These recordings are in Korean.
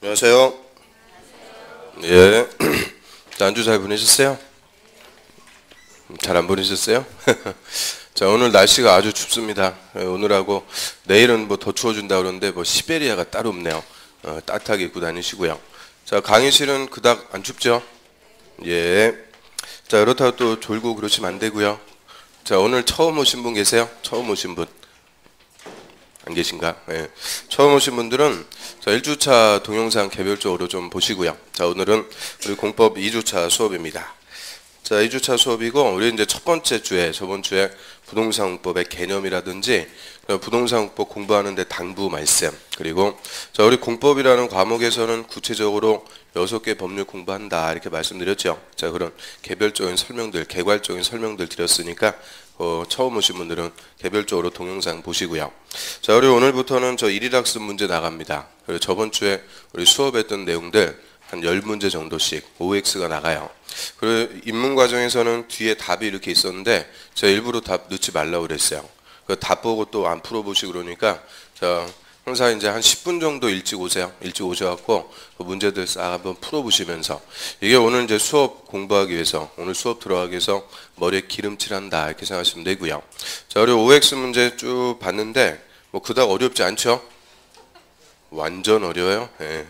안녕하세요. 예. 안주 잘 보내셨어요? 잘 안 보내셨어요? 자, 오늘 날씨가 아주 춥습니다. 오늘하고 내일은 뭐 더 추워진다 그러는데 뭐 시베리아가 따로 없네요. 따뜻하게 입고 다니시고요. 자, 강의실은 그닥 안 춥죠? 예. 자, 그렇다고 또 졸고 그러시면 안 되고요. 자, 오늘 처음 오신 분 계세요? 처음 오신 분? 안 계신가? 예. 처음 오신 분들은 자, 1주차 동영상 개별적으로 좀 보시고요. 자, 오늘은 우리 공법 2주차 수업입니다. 자, 2주차 수업이고 우리 이제 첫 번째 주에 저번 주에 부동산공법의 개념이라든지 부동산공법 공부하는데 당부 말씀, 그리고 자, 우리 공법이라는 과목에서는 구체적으로 6개 법률 공부한다 이렇게 말씀드렸죠. 자, 그런 개별적인 설명들, 개괄적인 설명들 드렸으니까 처음 오신 분들은 개별적으로 동영상 보시고요. 자, 우리 오늘부터는 저 1일학습 문제 나갑니다. 그리고 저번 주에 우리 수업했던 내용들 한 10문제 정도씩 OX가 나가요. 그리고 입문 과정에서는 뒤에 답이 이렇게 있었는데 제가 일부러 답 넣지 말라고 그랬어요. 그 답 보고 또 안 풀어보시고 그러니까 자, 항상 이제 한 10분 정도 일찍 오세요. 일찍 오셔갖고 그 문제들 싹 한번 풀어보시면서 이게 오늘 이제 수업 공부하기 위해서, 오늘 수업 들어가기 위해서 머리에 기름칠한다 이렇게 생각하시면 되고요. 자, 우리 OX 문제 쭉 봤는데 뭐 그닥 어렵지 않죠? 완전 어려워요. 예.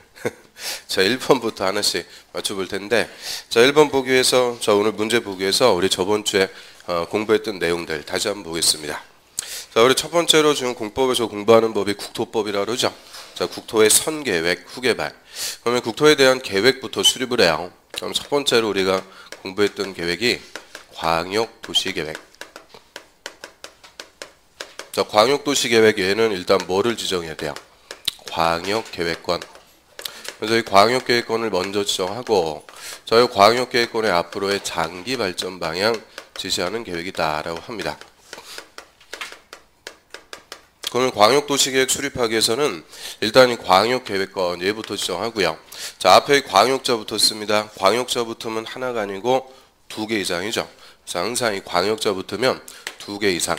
자, 1번부터 하나씩 맞춰볼 텐데, 자, 1번 보기 위해서, 자, 오늘 문제 보기 위해서 우리 저번 주에 공부했던 내용들 다시 한번 보겠습니다. 자, 우리 첫 번째로 지금 공법에서 공부하는 법이 국토법이라고 그러죠. 자, 국토의 선계획, 후개발. 그러면 국토에 대한 계획부터 수립을 해요. 그럼 첫 번째로 우리가 공부했던 계획이 광역도시계획. 자, 광역도시계획 얘는 일단 뭐를 지정해야 돼요? 광역계획권. 그래서 이 광역계획권을 먼저 지정하고, 자, 이 광역계획권의 앞으로의 장기 발전 방향 지시하는 계획이다라고 합니다. 그러면 광역도시계획 수립하기 위해서는 일단 이 광역계획권 얘부터 지정하고요. 자, 앞에 광역자부터 씁니다. 광역자 붙으면 하나가 아니고 2개 이상이죠. 그래서 항상 이 광역자 붙으면 2개 이상.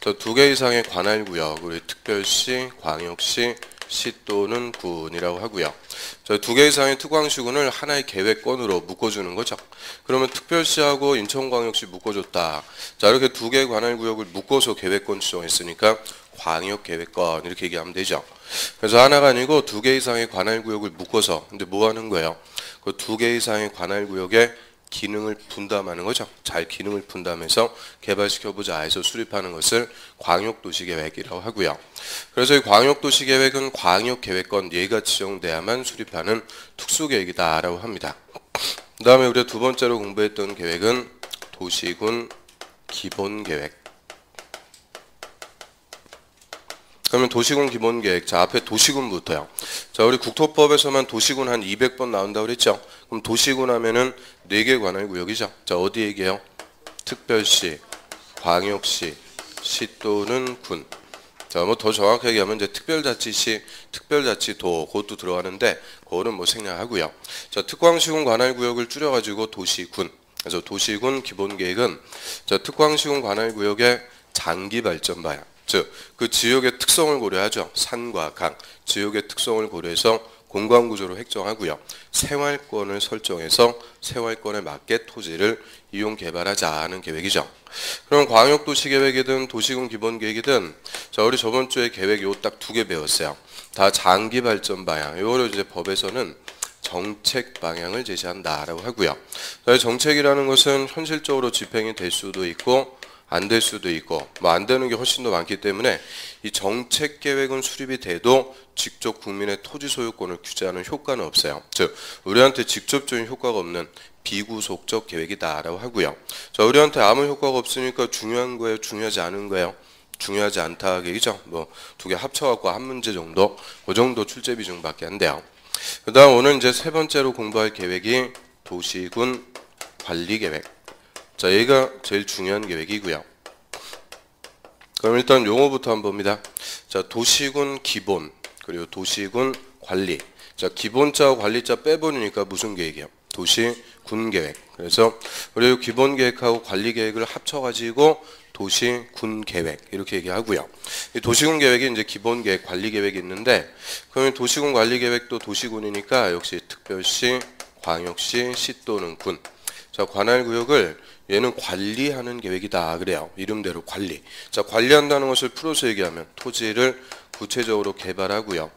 저 2개 이상의 관할구역, 우리 특별시, 광역시, 시 또는 군이라고 하고요. 저 2개 이상의 특광시군을 하나의 계획권으로 묶어주는 거죠. 그러면 특별시하고 인천광역시 묶어줬다. 자, 이렇게 2개의 관할구역을 묶어서 계획권 지정했으니까 광역계획권 이렇게 얘기하면 되죠. 그래서 하나가 아니고 2개 이상의 관할구역을 묶어서 근데 뭐 하는 거예요? 그 2개 이상의 관할구역에 기능을 분담하는 거죠. 잘 기능을 분담해서 개발시켜보자 해서 수립하는 것을 광역도시계획이라고 하고요. 그래서 이 광역도시계획은 광역계획권 얘가 지정돼야만 수립하는 특수계획이다라고 합니다. 그 다음에 우리가 두 번째로 공부했던 계획은 도시군 기본계획. 그러면 도시군 기본계획, 자, 앞에 도시군부터요. 자, 우리 국토법에서만 도시군 한 200번 나온다고 그랬죠. 그럼 도시군 하면은 4개 관할구역이죠. 자, 어디 얘기해요? 특별시, 광역시, 시 또는 군. 자, 뭐 더 정확하게 얘기하면 이제 특별자치시, 특별자치도 그것도 들어가는데 그거는 뭐 생략하고요. 자, 특광시군 관할구역을 줄여가지고 도시군. 그래서 도시군 기본계획은 자, 특광시군 관할구역의 장기 발전 방향. 즉, 그 지역의 특성을 고려하죠. 산과 강, 지역의 특성을 고려해서 공간구조로 획정하고요. 생활권을 설정해서 생활권에 맞게 토지를 이용 개발하자 하는 계획이죠. 그럼 광역도시계획이든 도시군 기본계획이든 자, 우리 저번 주에 계획 요 딱 2개 배웠어요. 다 장기 발전 방향. 이거를 이제 법에서는 정책 방향을 제시한다라고 하고요. 정책이라는 것은 현실적으로 집행이 될 수도 있고 안 될 수도 있고 뭐 안 되는 게 훨씬 더 많기 때문에 이 정책 계획은 수립이 돼도 직접 국민의 토지 소유권을 규제하는 효과는 없어요. 즉 우리한테 직접적인 효과가 없는 비구속적 계획이다라고 하고요. 자, 우리한테 아무 효과가 없으니까 중요한 거예요, 중요하지 않은 거예요? 중요하지 않다 얘기죠. 뭐 2개 합쳐갖고 한 문제 정도, 그 정도 출제 비중밖에 안 돼요. 그다음 오늘 이제 세 번째로 공부할 계획이 도시군 관리 계획. 자, 얘가 제일 중요한 계획이고요. 그럼 일단 용어부터 한번 봅니다. 자, 도시군 기본, 그리고 도시군 관리. 자, 기본자와 관리자 빼버리니까 무슨 계획이에요? 도시 군계획. 그래서 우리 기본 계획하고 관리 계획을 합쳐가지고 도시군 계획 이렇게 얘기하고요. 이 도시군 계획이 이제 기본 계획, 관리 계획이 있는데, 그러면 도시군 관리 계획도 도시군이니까 역시 특별시, 광역시, 시 또는 군. 자, 관할 구역을 얘는 관리하는 계획이다 그래요. 이름대로 관리. 자, 관리한다는 것을 풀어서 얘기하면 토지를 구체적으로 개발하고요.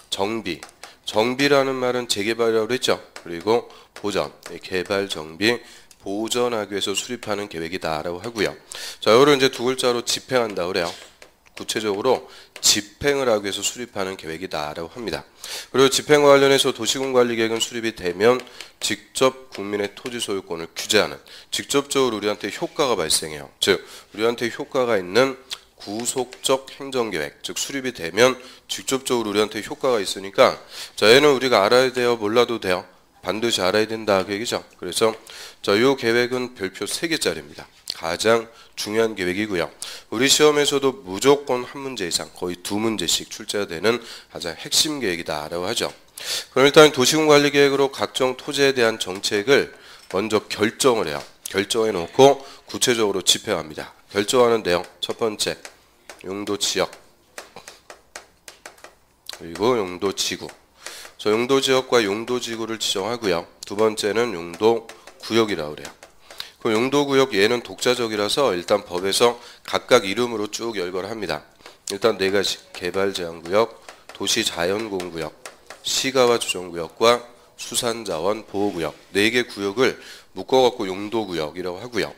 정비. 정비라는 말은 재개발이라고 그랬죠. 그리고 보전, 개발, 정비, 보전하기 위해서 수립하는 계획이다라고 하고요. 자, 이거를 이제 두 글자로 집행한다 그래요. 구체적으로 집행을 하기 위해서 수립하는 계획이다라고 합니다. 그리고 집행과 관련해서 도시군 관리 계획은 수립이 되면 직접 국민의 토지 소유권을 규제하는, 직접적으로 우리한테 효과가 발생해요. 즉 우리한테 효과가 있는 구속적 행정계획, 즉 수립이 되면 직접적으로 우리한테 효과가 있으니까, 자, 얘는 우리가 알아야 돼요, 몰라도 돼요? 반드시 알아야 된다 그 얘기죠. 그래서 자, 요 계획은 별표 3개짜리입니다. 가장 중요한 계획이고요. 우리 시험에서도 무조건 한 문제 이상, 거의 2문제씩 출제가 되는 가장 핵심 계획이다라고 하죠. 그럼 일단 도시군 관리 계획으로 각종 토지에 대한 정책을 먼저 결정을 해요. 결정해 놓고 구체적으로 집행합니다. 결정하는데요. 첫 번째, 용도 지역, 그리고 용도 지구. 용도 지역과 용도 지구를 지정하고요. 두 번째는 용도 구역이라고 그래요. 그 용도 구역 얘는 독자적이라서 일단 법에서 각각 이름으로 쭉 열거를 합니다. 일단 네 가지, 개발 제한 구역, 도시 자연 공원 구역, 시가와 조정 구역과 수산자원 보호 구역, 네 개 구역을 묶어갖고 용도 구역이라고 하고요.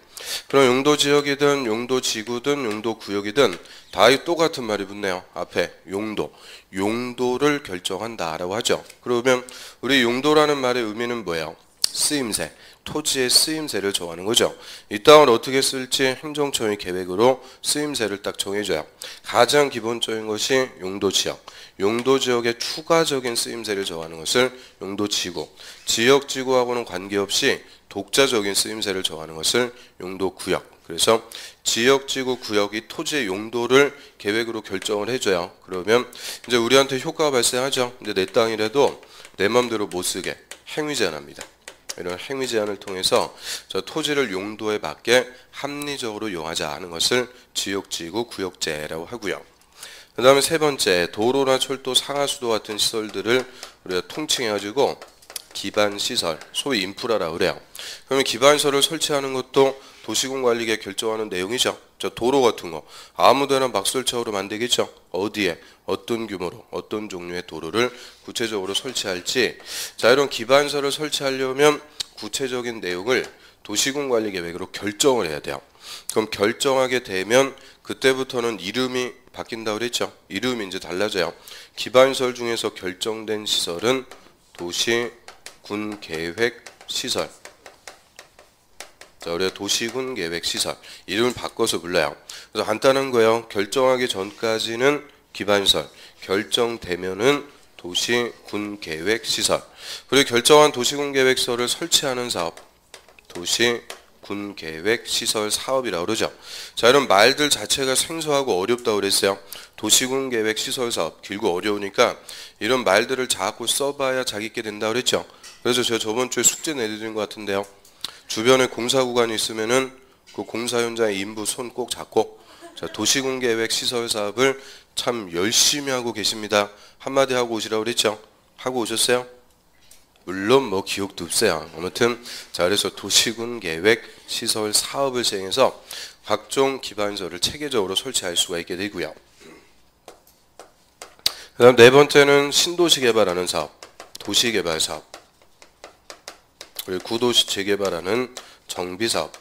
그럼 용도 지역이든 용도 지구든 용도 구역이든 다 똑같은 말이 붙네요. 앞에 용도, 용도를 결정한다라고 하죠. 그러면 우리 용도라는 말의 의미는 뭐예요? 쓰임새, 토지의 쓰임새를 정하는 거죠. 이 땅을 어떻게 쓸지 행정청의 계획으로 쓰임새를 딱 정해줘요. 가장 기본적인 것이 용도 지역, 용도 지역의 추가적인 쓰임새를 정하는 것을 용도 지구, 지역 지구하고는 관계없이 독자적인 쓰임새를 정하는 것을 용도 구역. 그래서 지역, 지구, 구역이 토지의 용도를 계획으로 결정을 해줘요. 그러면 이제 우리한테 효과가 발생하죠. 근데 내 땅이라도 내 맘대로 못 쓰게 행위 제한합니다. 이런 행위 제한을 통해서 저 토지를 용도에 맞게 합리적으로 이용하자 하는 것을 지역, 지구, 구역제라고 하고요. 그 다음에 세 번째, 도로나 철도, 상하수도 같은 시설들을 우리가 통칭해가지고 기반시설, 소위 인프라라고 그래요. 그러면 기반시설을 설치하는 것도 도시군 관리계획 결정하는 내용이죠. 저 도로 같은 거 아무데나 막 설치하러 만들겠죠. 어디에 어떤 규모로 어떤 종류의 도로를 구체적으로 설치할지, 자, 이런 기반시설을 설치하려면 구체적인 내용을 도시군 관리계획으로 결정을 해야 돼요. 그럼 결정하게 되면 그때부터는 이름이 바뀐다고 그랬죠. 이름이 이제 달라져요. 기반시설 중에서 결정된 시설은 도시군 계획 시설. 자, 우리가 도시군 계획 시설 이름을 바꿔서 불러요. 그래서 간단한 거예요. 결정하기 전까지는 기반시설, 결정되면은 도시군 계획 시설. 그리고 결정한 도시군 계획 시설을 설치하는 사업, 도시군 계획 시설 사업이라고 그러죠. 자, 이런 말들 자체가 생소하고 어렵다고 그랬어요. 도시군 계획 시설 사업, 길고 어려우니까 이런 말들을 자꾸 써봐야 자기께 된다고 그랬죠. 그래서 제가 저번 주에 숙제 내드린 것 같은데요. 주변에 공사 구간이 있으면은 그 공사 현장의 인부 손 꼭 잡고, 자, 도시군 계획 시설 사업을 참 열심히 하고 계십니다. 한마디 하고 오시라고 그랬죠. 하고 오셨어요? 물론 뭐 기억도 없어요. 아무튼 자, 그래서 도시군 계획 시설 사업을 시행해서 각종 기반시설을 체계적으로 설치할 수가 있게 되고요. 그 다음 네 번째는 신도시 개발하는 사업, 도시 개발 사업. 그리고 구도시 재개발하는 정비사업.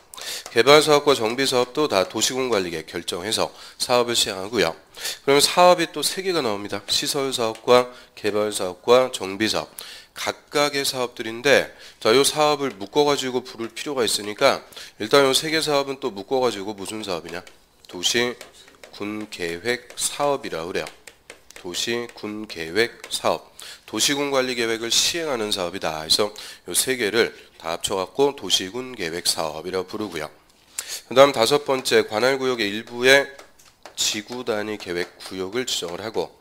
개발사업과 정비사업도 다 도시군 관리계획 결정해서 사업을 시행하고요. 그러면 사업이 또 3개가 나옵니다. 시설사업과 개발사업과 정비사업. 각각의 사업들인데, 자, 이 사업을 묶어가지고 부를 필요가 있으니까 일단 이 3개 사업은 또 묶어가지고 무슨 사업이냐? 도시군 계획 사업이라고 그래요. 도시군 계획 사업. 도시군 관리 계획을 시행하는 사업이다. 그래서 이 3개를 다 합쳐갖고 도시군 계획 사업이라고 부르고요. 그 다음 5번째, 관할구역의 일부에 지구 단위 계획 구역을 지정을 하고,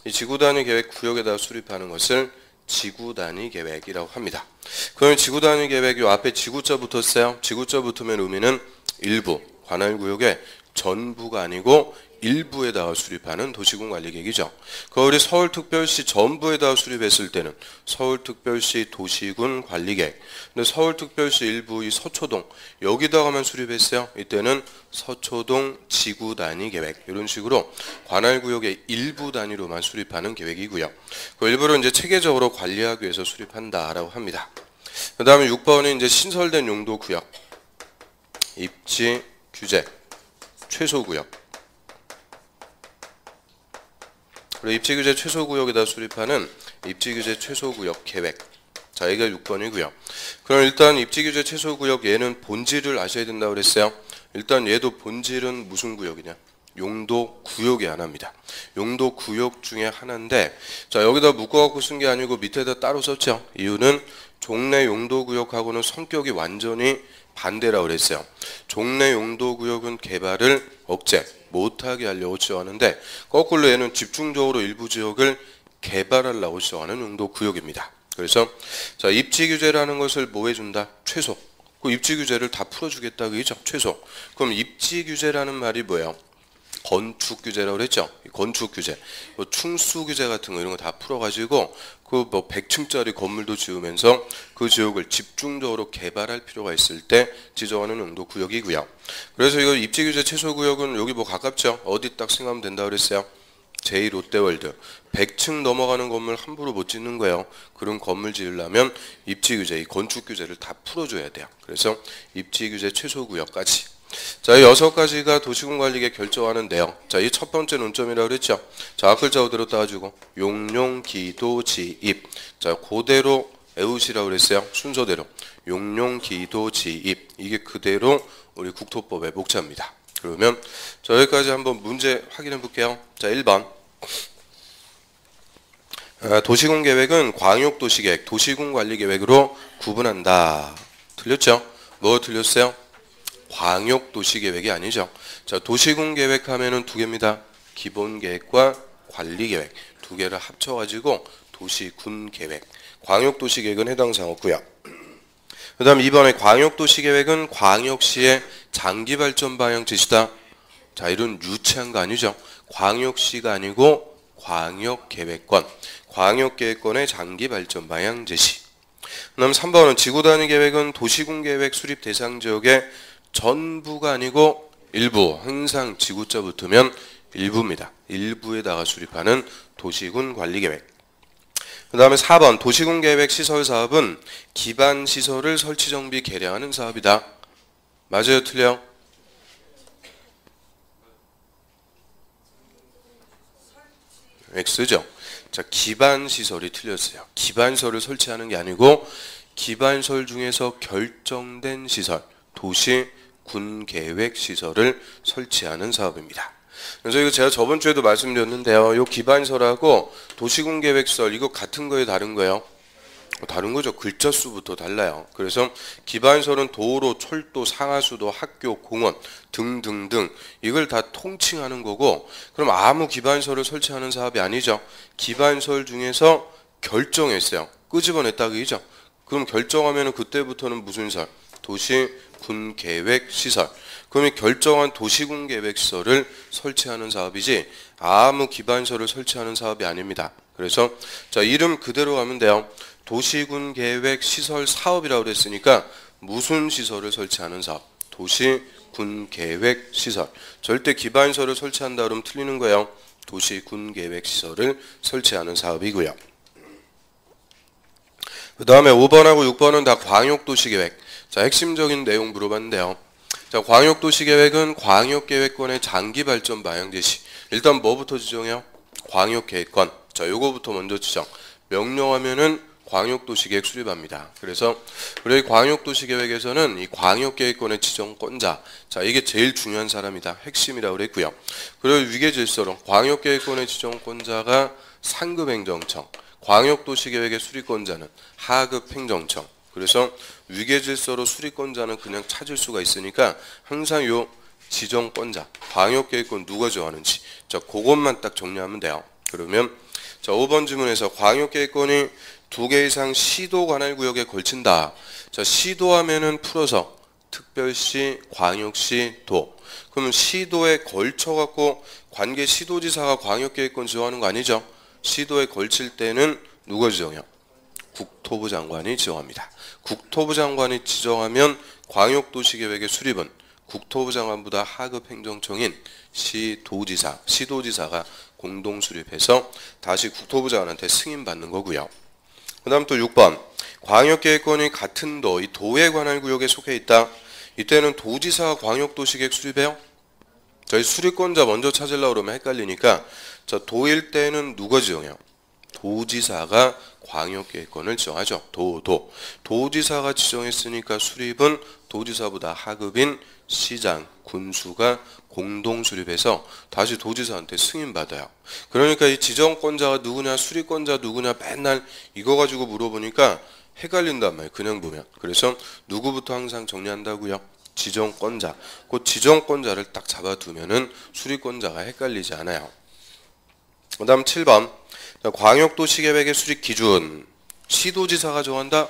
이 지구 단위 계획 구역에다 수립하는 것을 지구 단위 계획이라고 합니다. 그러면 지구 단위 계획 요 앞에 지구자 붙었어요. 지구자 붙으면 의미는 일부, 관할구역의 전부가 아니고 일부에다가 수립하는 도시군 관리 계획이죠. 그 우리 서울특별시 전부에다가 수립했을 때는 서울특별시 도시군 관리 계획. 근데 서울특별시 일부 이 서초동 여기다가만 수립했어요. 이때는 서초동 지구 단위 계획. 이런 식으로 관할구역의 일부 단위로만 수립하는 계획이고요. 그 일부를 이제 체계적으로 관리하기 위해서 수립한다라고 합니다. 그 다음에 6번은 이제 신설된 용도 구역, 입지 규제, 최소 구역. 그리고 입지규제 최소구역에다 수립하는 입지규제 최소구역 계획. 자, 이게 6번이고요. 그럼 일단 입지규제 최소구역 얘는 본질을 아셔야 된다고 그랬어요. 일단 얘도 본질은 무슨 구역이냐? 용도구역이 하나입니다. 용도구역 중에 하나인데, 자, 여기다 묶어갖고 쓴 게 아니고 밑에다 따로 썼죠. 이유는 종래 용도구역하고는 성격이 완전히 반대라고 그랬어요. 종래 용도구역은 개발을 억제, 못하게 하려고 지정하는데 거꾸로 얘는 집중적으로 일부 지역을 개발하려고 지정하는 용도구역입니다. 그래서 자, 입지규제라는 것을 뭐 해준다? 최소. 그 입지규제를 다 풀어주겠다 그죠? 최소. 그럼 입지규제라는 말이 뭐예요? 건축규제라고 그랬죠? 건축규제, 뭐 충수규제 같은 거 이런 거 다 풀어가지고 그 뭐 100층짜리 건물도 지으면서 그 지역을 집중적으로 개발할 필요가 있을 때 지정하는 용도 구역이고요. 그래서 이거 입지규제 최소구역은 여기 뭐 가깝죠? 어디 딱 생각하면 된다 그랬어요? 제2롯데월드 100층 넘어가는 건물 함부로 못 짓는 거예요. 그런 건물 지으려면 입지규제, 이 건축규제를 다 풀어줘야 돼요. 그래서 입지규제 최소구역까지. 자, 이 6가지가 도시군관리계획 결정하는데요. 자, 이 첫 번째 논점이라고 그랬죠. 자, 앞글자 그대로 따가지고 용용, 기도, 지입. 자, 그대로 외우시라고 그랬어요. 순서대로. 용용, 기도, 지입. 이게 그대로 우리 국토법의 목차입니다. 그러면 자, 여기까지 한번 문제 확인해 볼게요. 자, 1번. 도시군계획은 광역도시계획, 도시군관리계획으로 구분한다. 틀렸죠? 뭐 틀렸어요? 광역도시계획이 아니죠. 자, 도시군계획 하면은 두 개입니다. 기본계획과 관리계획 두 개를 합쳐가지고 도시군계획. 광역도시계획은 해당 사항 없고요. 그 다음 2번에 광역도시계획은 광역시의 장기발전 방향 제시다. 자, 이런 유치한 거 아니죠. 광역시가 아니고 광역계획권. 광역계획권의 장기발전 방향 제시. 그 다음 3번은 지구단위 계획은 도시군계획 수립 대상 지역의 전부가 아니고 일부. 항상 지구자 붙으면 일부입니다. 일부에다가 수립하는 도시군 관리계획. 그 다음에 4번 도시군계획 시설사업은 기반시설을 설치 정비 개량하는 사업이다. 맞아요? 틀려요? X죠. 자, 기반시설이 틀렸어요. 기반시설을 설치하는 게 아니고 기반시설 중에서 결정된 시설, 도시 군계획 시설을 설치하는 사업입니다. 그래서 이거 제가 저번 주에도 말씀드렸는데요. 이 기반시설하고 도시군계획시설 이거 같은 거예요? 다른 거예요? 다른 거죠. 글자 수부터 달라요. 그래서 기반시설은 도로, 철도, 상하수도, 학교, 공원 등등등 이걸 다 통칭하는 거고 그럼 아무 기반시설을 설치하는 사업이 아니죠. 기반시설 중에서 결정했어요. 끄집어냈다 그죠? 그럼 결정하면 그때부터는 무슨 시설? 도시 군계획시설. 그럼 이 결정한 도시군계획시설을 설치하는 사업이지 아무 기반시설을 설치하는 사업이 아닙니다. 그래서 자, 이름 그대로 가면 돼요. 도시군계획시설 사업이라고 그랬으니까 무슨 시설을 설치하는 사업? 도시군계획시설. 절대 기반시설을 설치한다 그러면 틀리는 거예요. 도시군계획시설을 설치하는 사업이고요. 그 다음에 5번하고 6번은 다 광역도시계획. 자, 핵심적인 내용 물어봤는데요. 자, 광역도시계획은 광역계획권의 장기발전 방향 제시. 일단 뭐부터 지정해요? 광역계획권. 자, 요거부터 먼저 지정. 명령하면은 광역도시계획 수립합니다. 그래서 우리 광역도시계획에서는 이 광역계획권의 지정권자. 자, 이게 제일 중요한 사람이다. 핵심이라고 그랬고요. 그리고 위계질서로 광역계획권의 지정권자가 상급행정청. 광역도시계획의 수립권자는 하급행정청. 그래서 위계질서로 수립권자는 그냥 찾을 수가 있으니까 항상 요 지정권자, 광역계획권 누가 정하는지 자, 그것만 딱 정리하면 돼요. 그러면 자, 5번 지문에서 광역계획권이 2개 이상 시도 관할 구역에 걸친다. 자, 시도하면은 풀어서 특별시, 광역시, 도. 그러면 시도에 걸쳐 갖고 관계 시도지사가 광역계획권 지정하는 거 아니죠? 시도에 걸칠 때는 누가 지정해요? 국토부 장관이 지정합니다. 국토부 장관이 지정하면 광역도시계획의 수립은 국토부 장관보다 하급 행정청인 시도지사, 시도지사가 공동 수립해서 다시 국토부 장관한테 승인받는 거고요. 그 다음 또 6번. 광역계획권이 같은 도, 이 도에 관할 구역에 속해 있다. 이때는 도지사가 광역도시계획 수립해요? 저희 수립권자 먼저 찾으려고 그러면 헷갈리니까 자, 도일 때는 누가 지정해요? 도지사가 광역계획권을 지정하죠. 도지사가 지정했으니까 수립은 도지사보다 하급인 시장, 군수가 공동 수립해서 다시 도지사한테 승인받아요. 그러니까 이 지정권자가 누구냐, 수립권자 누구냐 맨날 이거 가지고 물어보니까 헷갈린단 말이에요. 그냥 보면. 그래서 누구부터 항상 정리한다고요? 지정권자. 그 지정권자를 딱 잡아두면은 수립권자가 헷갈리지 않아요. 그 다음 7번. 광역도시계획의 수립 기준. 시도지사가 정한다?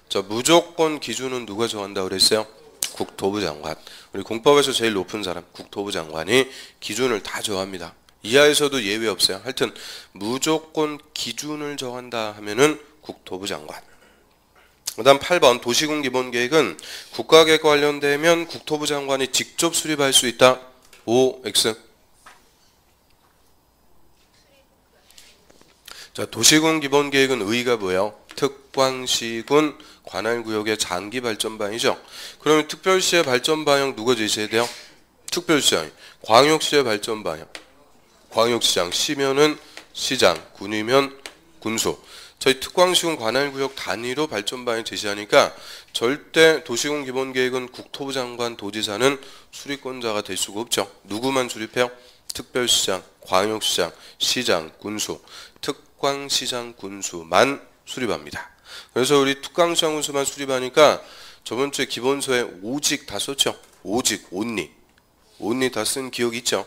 자, 무조건 기준은 누가 정한다 그랬어요? 국토부 장관. 우리 공법에서 제일 높은 사람, 국토부 장관이 기준을 다 정합니다. 이하에서도 예외 없어요. 하여튼 무조건 기준을 정한다 하면은 국토부 장관. 그 다음 8번. 도시군 기본계획은 국가계획과 관련되면 국토부 장관이 직접 수립할 수 있다. O, X. 자, 도시군 기본계획은 의의가 뭐예요? 특광시군 관할구역의 장기발전방이죠. 그러면 특별시의 발전방향 누가 제시해야 돼요? 특별시장. 광역시의 발전방향. 광역시장. 시면은 시장, 군이면 군수. 저희 특광시군 관할구역 단위로 발전방향 제시하니까 절대 도시군 기본계획은 국토부 장관, 도지사는 수립권자가 될 수가 없죠. 누구만 수립해요? 특별시장, 광역시장, 시장, 군수. 특광시장, 군수만 수립합니다. 그래서 우리 특광시장, 군수만 수립하니까 저번 주에 기본서에 오직 다 썼죠. 오직, 온리. 온리 다 쓴 기억이 있죠.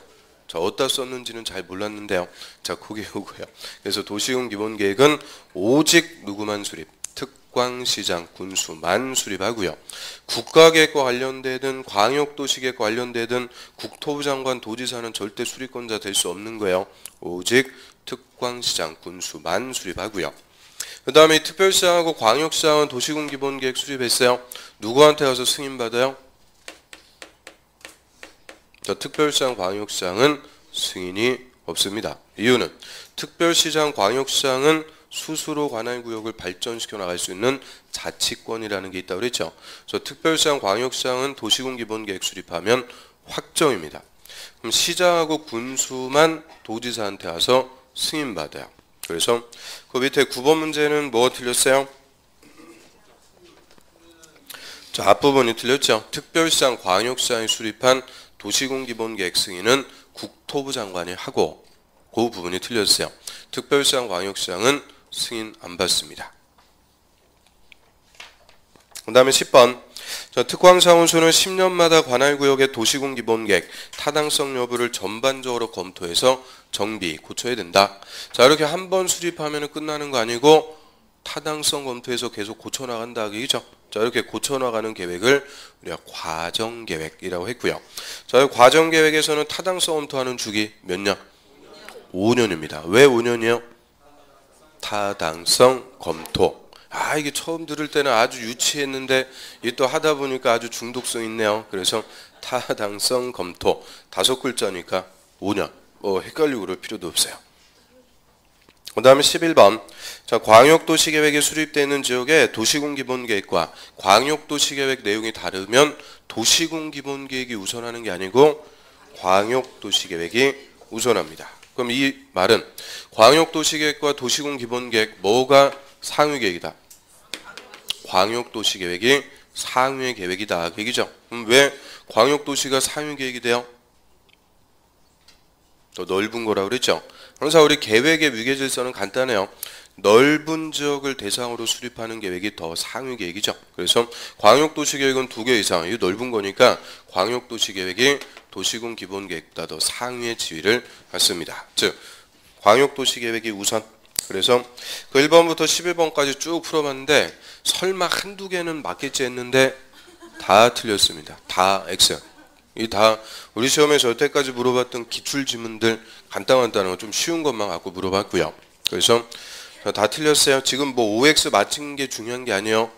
자, 어디다 썼는지는 잘 몰랐는데요. 자, 그게 오고요. 그래서 도시군 기본계획은 오직 누구만 수립? 특광시장, 군수만 수립하고요. 국가계획과 관련되든 광역도시계획과 관련되든 국토부 장관, 도지사는 절대 수립권자 될 수 없는 거예요. 오직 특광시장, 군수만 수립하고요. 그 다음에 특별시장하고 광역시장은 도시군 기본계획 수립했어요. 누구한테 가서 승인받아요? 자, 특별시장, 광역시장은 승인이 없습니다. 이유는 특별시장, 광역시장은 스스로 관할구역을 발전시켜 나갈 수 있는 자치권이라는 게 있다고 그랬죠. 그래서 특별시장, 광역시장은 도시군 기본계획 수립하면 확정입니다. 그럼 시장하고 군수만 도지사한테 와서 승인받아요. 그래서 그 밑에 9번 문제는 뭐가 틀렸어요? 자, 앞부분이 틀렸죠. 특별시장, 광역시장이 수립한 도시군 기본계획 승인은 국토부 장관이 하고 그 부분이 틀렸어요. 특별시장, 광역시장은 승인 안 받습니다. 그 다음에 10번. 자, 특광사무소는 10년마다 관할구역의 도시군 기본계획 타당성 여부를 전반적으로 검토해서 정비, 고쳐야 된다. 자, 이렇게 한 번 수립하면 끝나는 거 아니고 타당성 검토해서 계속 고쳐나간다. 그죠? 자, 이렇게 고쳐나가는 계획을 우리가 과정계획이라고 했고요. 자, 과정계획에서는 타당성 검토하는 주기 몇 년? 5년입니다. 왜 5년이요? 타당성 검토. 아, 이게 처음 들을 때는 아주 유치했는데 이게 또 하다 보니까 아주 중독성 있네요. 그래서 타당성 검토 5글자니까 5년. 헷갈리고 그럴 필요도 없어요. 그 다음에 11번. 자, 광역도시계획이 수립되어 있는 지역에 도시군 기본계획과 광역도시계획 내용이 다르면 도시군 기본계획이 우선하는 게 아니고 광역도시계획이 우선합니다. 그럼 이 말은 광역도시계획과 도시군 기본계획 뭐가 상위계획이다? 광역도시계획이 상위의 계획이다. 그 얘기죠. 그럼 왜 광역도시가 상위계획이 돼요? 더 넓은 거라고 그랬죠. 항상 우리 계획의 위계질서는 간단해요. 넓은 지역을 대상으로 수립하는 계획이 더 상위 계획이죠. 그래서 광역도시계획은 2개 이상, 이 넓은 거니까 광역도시계획이 도시군 기본계획보다 더 상위의 지위를 갖습니다. 즉 광역도시계획이 우선. 그래서 그 1번부터 11번까지 쭉 풀어봤는데 설마 한두 개는 맞겠지 했는데 다 틀렸습니다. 다 X. 이 다 우리 시험에서 여태까지 물어봤던 기출 지문들 간단한 거 좀 쉬운 것만 갖고 물어봤고요. 그래서 다 틀렸어요. 지금 뭐 OX 맞힌 게 중요한 게 아니에요.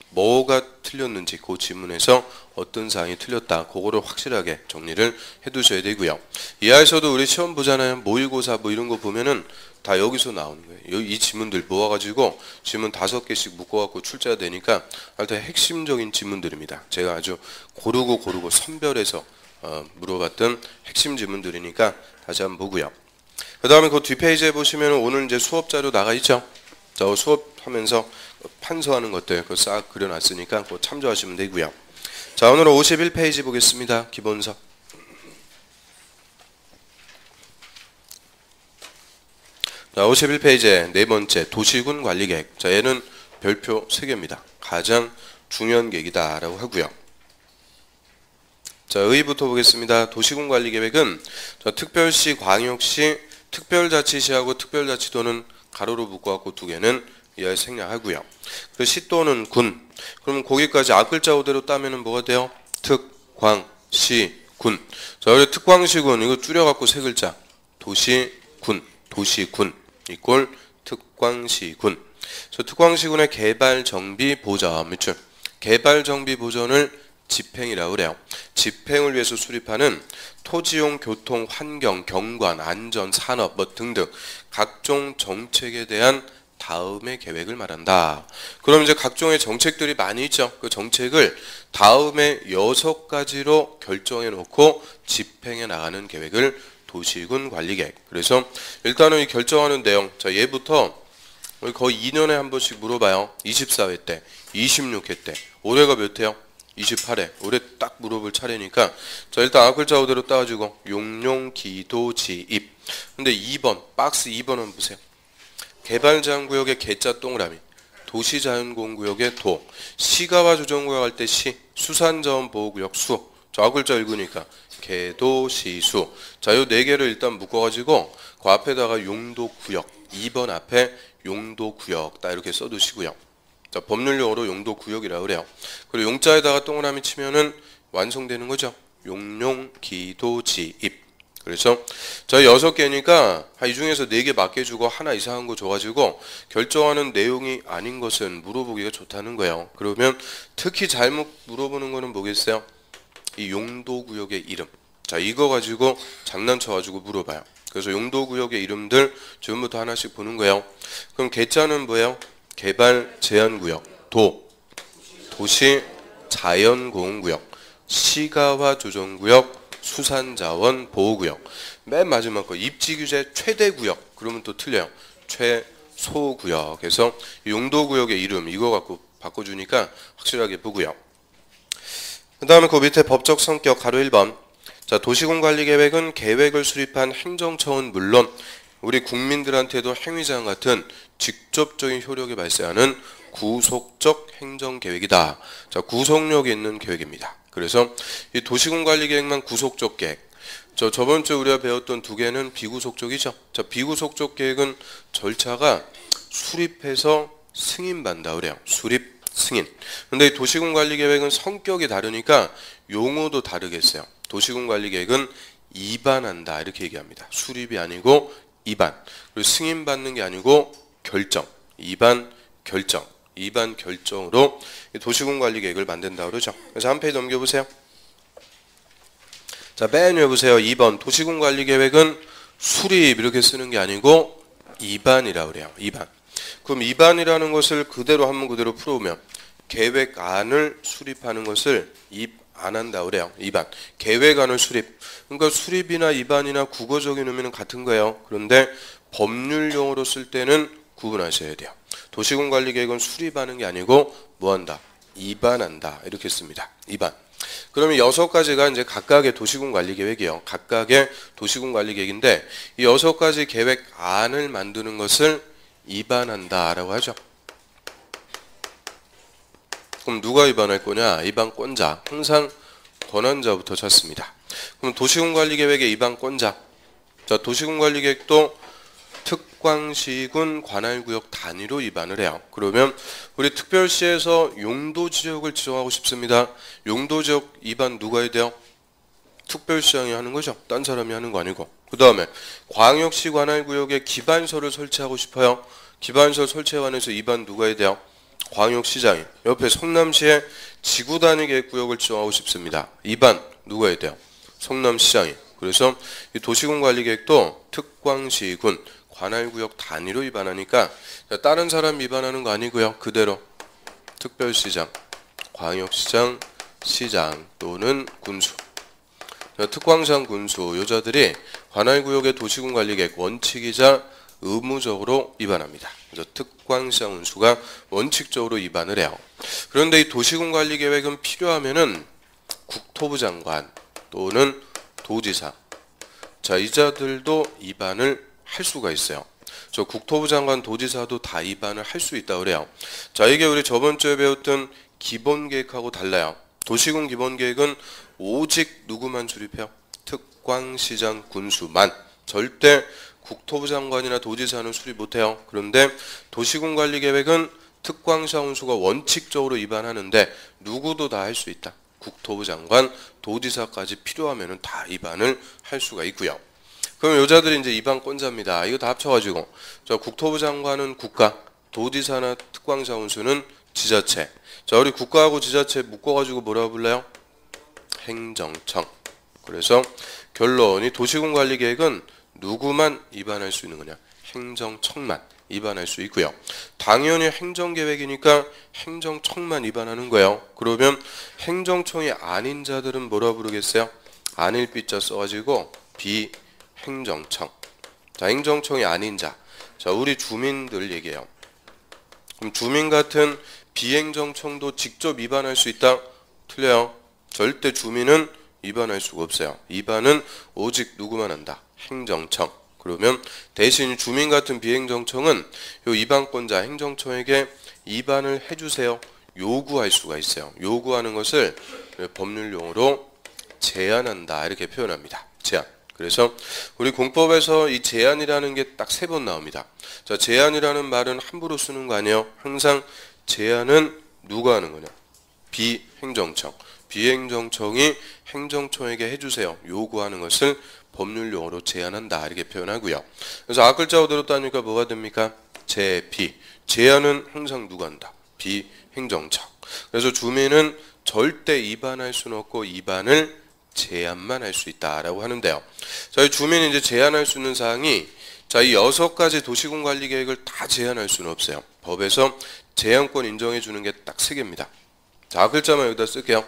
뭐가 틀렸는지 그 지문에서 어떤 사항이 틀렸다. 그거를 확실하게 정리를 해두셔야 되고요. 이하에서도 우리 시험 보잖아요. 모의고사 뭐 이런 거 보면은 다 여기서 나오는 거예요. 이 지문들 모아가지고 지문 5개씩 묶어갖고 출제가 되니까 하여튼 핵심적인 지문들입니다. 제가 아주 고르고 선별해서 물어봤던 핵심 지문들이니까 다시 한번 보고요. 그 다음에 그 뒷페이지에 보시면 오늘 이제 수업 자료 나가 있죠. 저 수업하면서 판서하는 것들 그거 싹 그려놨으니까 그거 참조하시면 되고요. 자, 오늘은 51페이지 보겠습니다. 기본서. 자, 51페이지에 네 번째 도시군 관리계획. 자, 얘는 별표 3개입니다. 가장 중요한 계획이다 라고 하고요. 자, 의의부터 보겠습니다. 도시군 관리계획은 특별시, 광역시, 특별자치시하고 특별자치도는 가로로 묶어갖고 2개는 이하에 생략하고요. 그리고 시도는 군. 그러면 거기까지 앞글자 그대로 따면은 뭐가 돼요? 특, 광, 시, 군. 자, 우리 특광시군 이거 줄여갖고 3글자. 도시군, 도시군 이꼴 특광시군. 저 특광시군의 개발, 정비, 보전 밑줄. 개발, 정비, 보전을 집행이라고 그래요. 집행을 위해서 수립하는 토지용, 교통, 환경, 경관, 안전, 산업 뭐 등등 각종 정책에 대한 다음의 계획을 말한다. 그럼 이제 각종의 정책들이 많이 있죠. 그 정책을 다음에 6가지로 결정해 놓고 집행해 나가는 계획을 도시군 관리계획. 그래서 일단은 이 결정하는 내용. 자, 얘부터 거의 2년에 한 번씩 물어봐요. 24회 때, 26회 때. 올해가 몇 회요? 28회. 올해 딱 물어볼 차례니까. 자, 일단 앞글자 그대로 따가지고 용용, 기도, 지입. 근데 2번, 박스 2번은 보세요. 개발제한구역의 개자 동그라미, 도시자연공원구역의 도, 시가와 조정구역 할 때 시, 수산자원보호구역 수. 저 앞글자 읽으니까 개도시수. 자, 요 4개를 일단 묶어가지고 그 앞에다가 용도구역, 2번 앞에 용도구역 딱 이렇게 써두시고요. 자, 법률용어로 용도구역이라고 그래요. 그리고 용자에다가 동그라미 치면은 완성되는 거죠. 용용, 기도, 지입. 그래서 저희 6개니까 이 중에서 4개 맞게 주고 하나 이상한 거 줘가지고 결정하는 내용이 아닌 것은 물어보기가 좋다는 거예요. 그러면 특히 잘못 물어보는 거는 뭐겠어요? 이 용도구역의 이름. 자, 이거 가지고 장난쳐가지고 물어봐요. 그래서 용도구역의 이름들 지금부터 하나씩 보는 거예요. 그럼 개자는 뭐예요? 개발 제한구역, 도시 자연공원구역, 시가화 조정구역, 수산자원 보호구역. 맨 마지막 거 입지규제 최대구역. 그러면 또 틀려요. 최소구역. 그래서 용도구역의 이름 이거 갖고 바꿔주니까 확실하게 보고요. 그 다음에 그 밑에 법적 성격 가로 1번. 자, 도시군관리계획은 계획을 수립한 행정처는 물론 우리 국민들한테도 행위자랑 같은 직접적인 효력이 발생하는 구속적 행정계획이다. 자, 구속력이 있는 계획입니다. 그래서 이 도시군관리계획만 구속적 계획. 저번 주에 우리가 배웠던 2개는 비구속적이죠. 자, 비구속적 계획은 절차가 수립해서 승인받는다 그래요. 수립, 승인. 근데 이 도시군관리계획은 성격이 다르니까 용어도 다르겠어요. 도시군관리계획은 입안한다 이렇게 얘기합니다. 수립이 아니고 입안. 그리고 승인받는 게 아니고 결정. 입안, 결정. 입안 결정으로 도시군관리계획을 만든다 그러죠. 그래서 한 페이지 넘겨보세요. 자, 맨 위에 보세요. 2번 도시군관리계획은 수립 이렇게 쓰는 게 아니고 입안이라고 그래요. 입안. 그럼 입안이라는 것을 그대로 한번 그대로 풀어보면 계획안을 수립하는 것을 입안한다 그래요. 입안. 계획안을 수립. 그러니까 수립이나 입안이나 국어적인 의미는 같은 거예요. 그런데 법률용어로 쓸 때는 구분하셔야 돼요. 도시군관리계획은 수립하는 게 아니고 뭐한다? 입안한다. 이렇게 씁니다. 입안. 그러면 6가지가 이제 각각의 도시군관리계획이에요. 각각의 도시군관리계획인데 이 6가지 계획안을 만드는 것을 입안한다라고 하죠. 그럼 누가 입안할 거냐? 입안권자. 항상 권한자부터 찾습니다. 그럼 도시군관리계획의 입안권자. 자, 도시군관리계획도 특광시군 관할구역 단위로 위반을 해요. 그러면 우리 특별시에서 용도지역을 지정하고 싶습니다. 용도지역 위반 누가 해야 돼요? 특별시장이 하는 거죠. 딴 사람이 하는 거 아니고. 그 다음에 광역시 관할구역에 기반서를 설치하고 싶어요. 기반서 설치에 관해서 위반 누가 해야 돼요? 광역시장이. 옆에 성남시에 지구단위 계획구역을 지정하고 싶습니다. 위반 누가 해야 돼요? 성남시장이. 그래서 이 도시군관리계획도 특광시군 관할구역 단위로 위반하니까 다른 사람 위반하는 거 아니고요. 그대로 특별시장, 광역시장, 시장 또는 군수. 특광시장, 군수 여자들이 관할구역의 도시군관리계획 원칙이자 의무적으로 위반합니다. 그래서 특광시장, 군수가 원칙적으로 위반을 해요. 그런데 이 도시군관리계획은 필요하면은 국토부 장관 또는 도지사, 자 이자들도 위반을 할 수가 있어요. 저 국토부 장관, 도지사도 다 위반을 할 수 있다고 그래요. 자 이게 우리 저번 주에 배웠던 기본계획하고 달라요. 도시군 기본계획은 오직 누구만 출입해요? 특광시장, 군수만. 절대 국토부 장관이나 도지사는 수립 못해요. 그런데 도시군관리계획은 특광시장, 군수가 원칙적으로 위반하는데 누구도 다 할 수 있다. 국토부 장관, 도지사까지 필요하면은 다 위반을 할 수가 있고요. 그럼 여자들이 이제 위반권자입니다. 이거 다 합쳐가지고 저 국토부 장관은 국가, 도지사나 특광시장, 군수는 지자체. 자 우리 국가하고 지자체 묶어가지고 뭐라고 불러요? 행정청. 그래서 결론이 도시군관리계획은 누구만 위반할 수 있는 거냐? 행정청만 위반할 수 있고요. 당연히 행정계획이니까 행정청만 위반하는 거예요. 그러면 행정청이 아닌 자들은 뭐라 부르겠어요? 아닐 삐자 써가지고 비행정청. 자, 행정청이 아닌 자. 자, 우리 주민들 얘기해요. 그럼 주민 같은 비행정청도 직접 위반할 수 있다? 틀려요. 절대 주민은 위반할 수가 없어요. 위반은 오직 누구만 한다? 행정청. 그러면 대신 주민 같은 비행정청은 요 위반권자 행정청에게 위반을 해주세요. 요구할 수가 있어요. 요구하는 것을 법률 용어로 제한한다 이렇게 표현합니다. 제한. 그래서 우리 공법에서 이 제한이라는 게 딱 3번 나옵니다. 자, 제한이라는 말은 함부로 쓰는 거 아니에요. 항상 제한은 누가 하는 거냐? 비행정청. 비행정청이 행정청에게 해주세요. 요구하는 것을 법률 용어로 제한한다 이렇게 표현하고요. 그래서 앞글자로 들었다니까 뭐가 됩니까? 제비. 제한은 항상 누가 한다? 비행정청. 그래서 주민은 절대 위반할 수는 없고 위반을 제한만 할 수 있다라고 하는데요. 저희 주민이 이제 제한할 수 있는 사항이 자, 이 6가지 도시군관리계획을 다 제한할 수는 없어요. 법에서 제한권 인정해 주는 게 딱 3개입니다. 자, 앞글자만 여기다 쓸게요.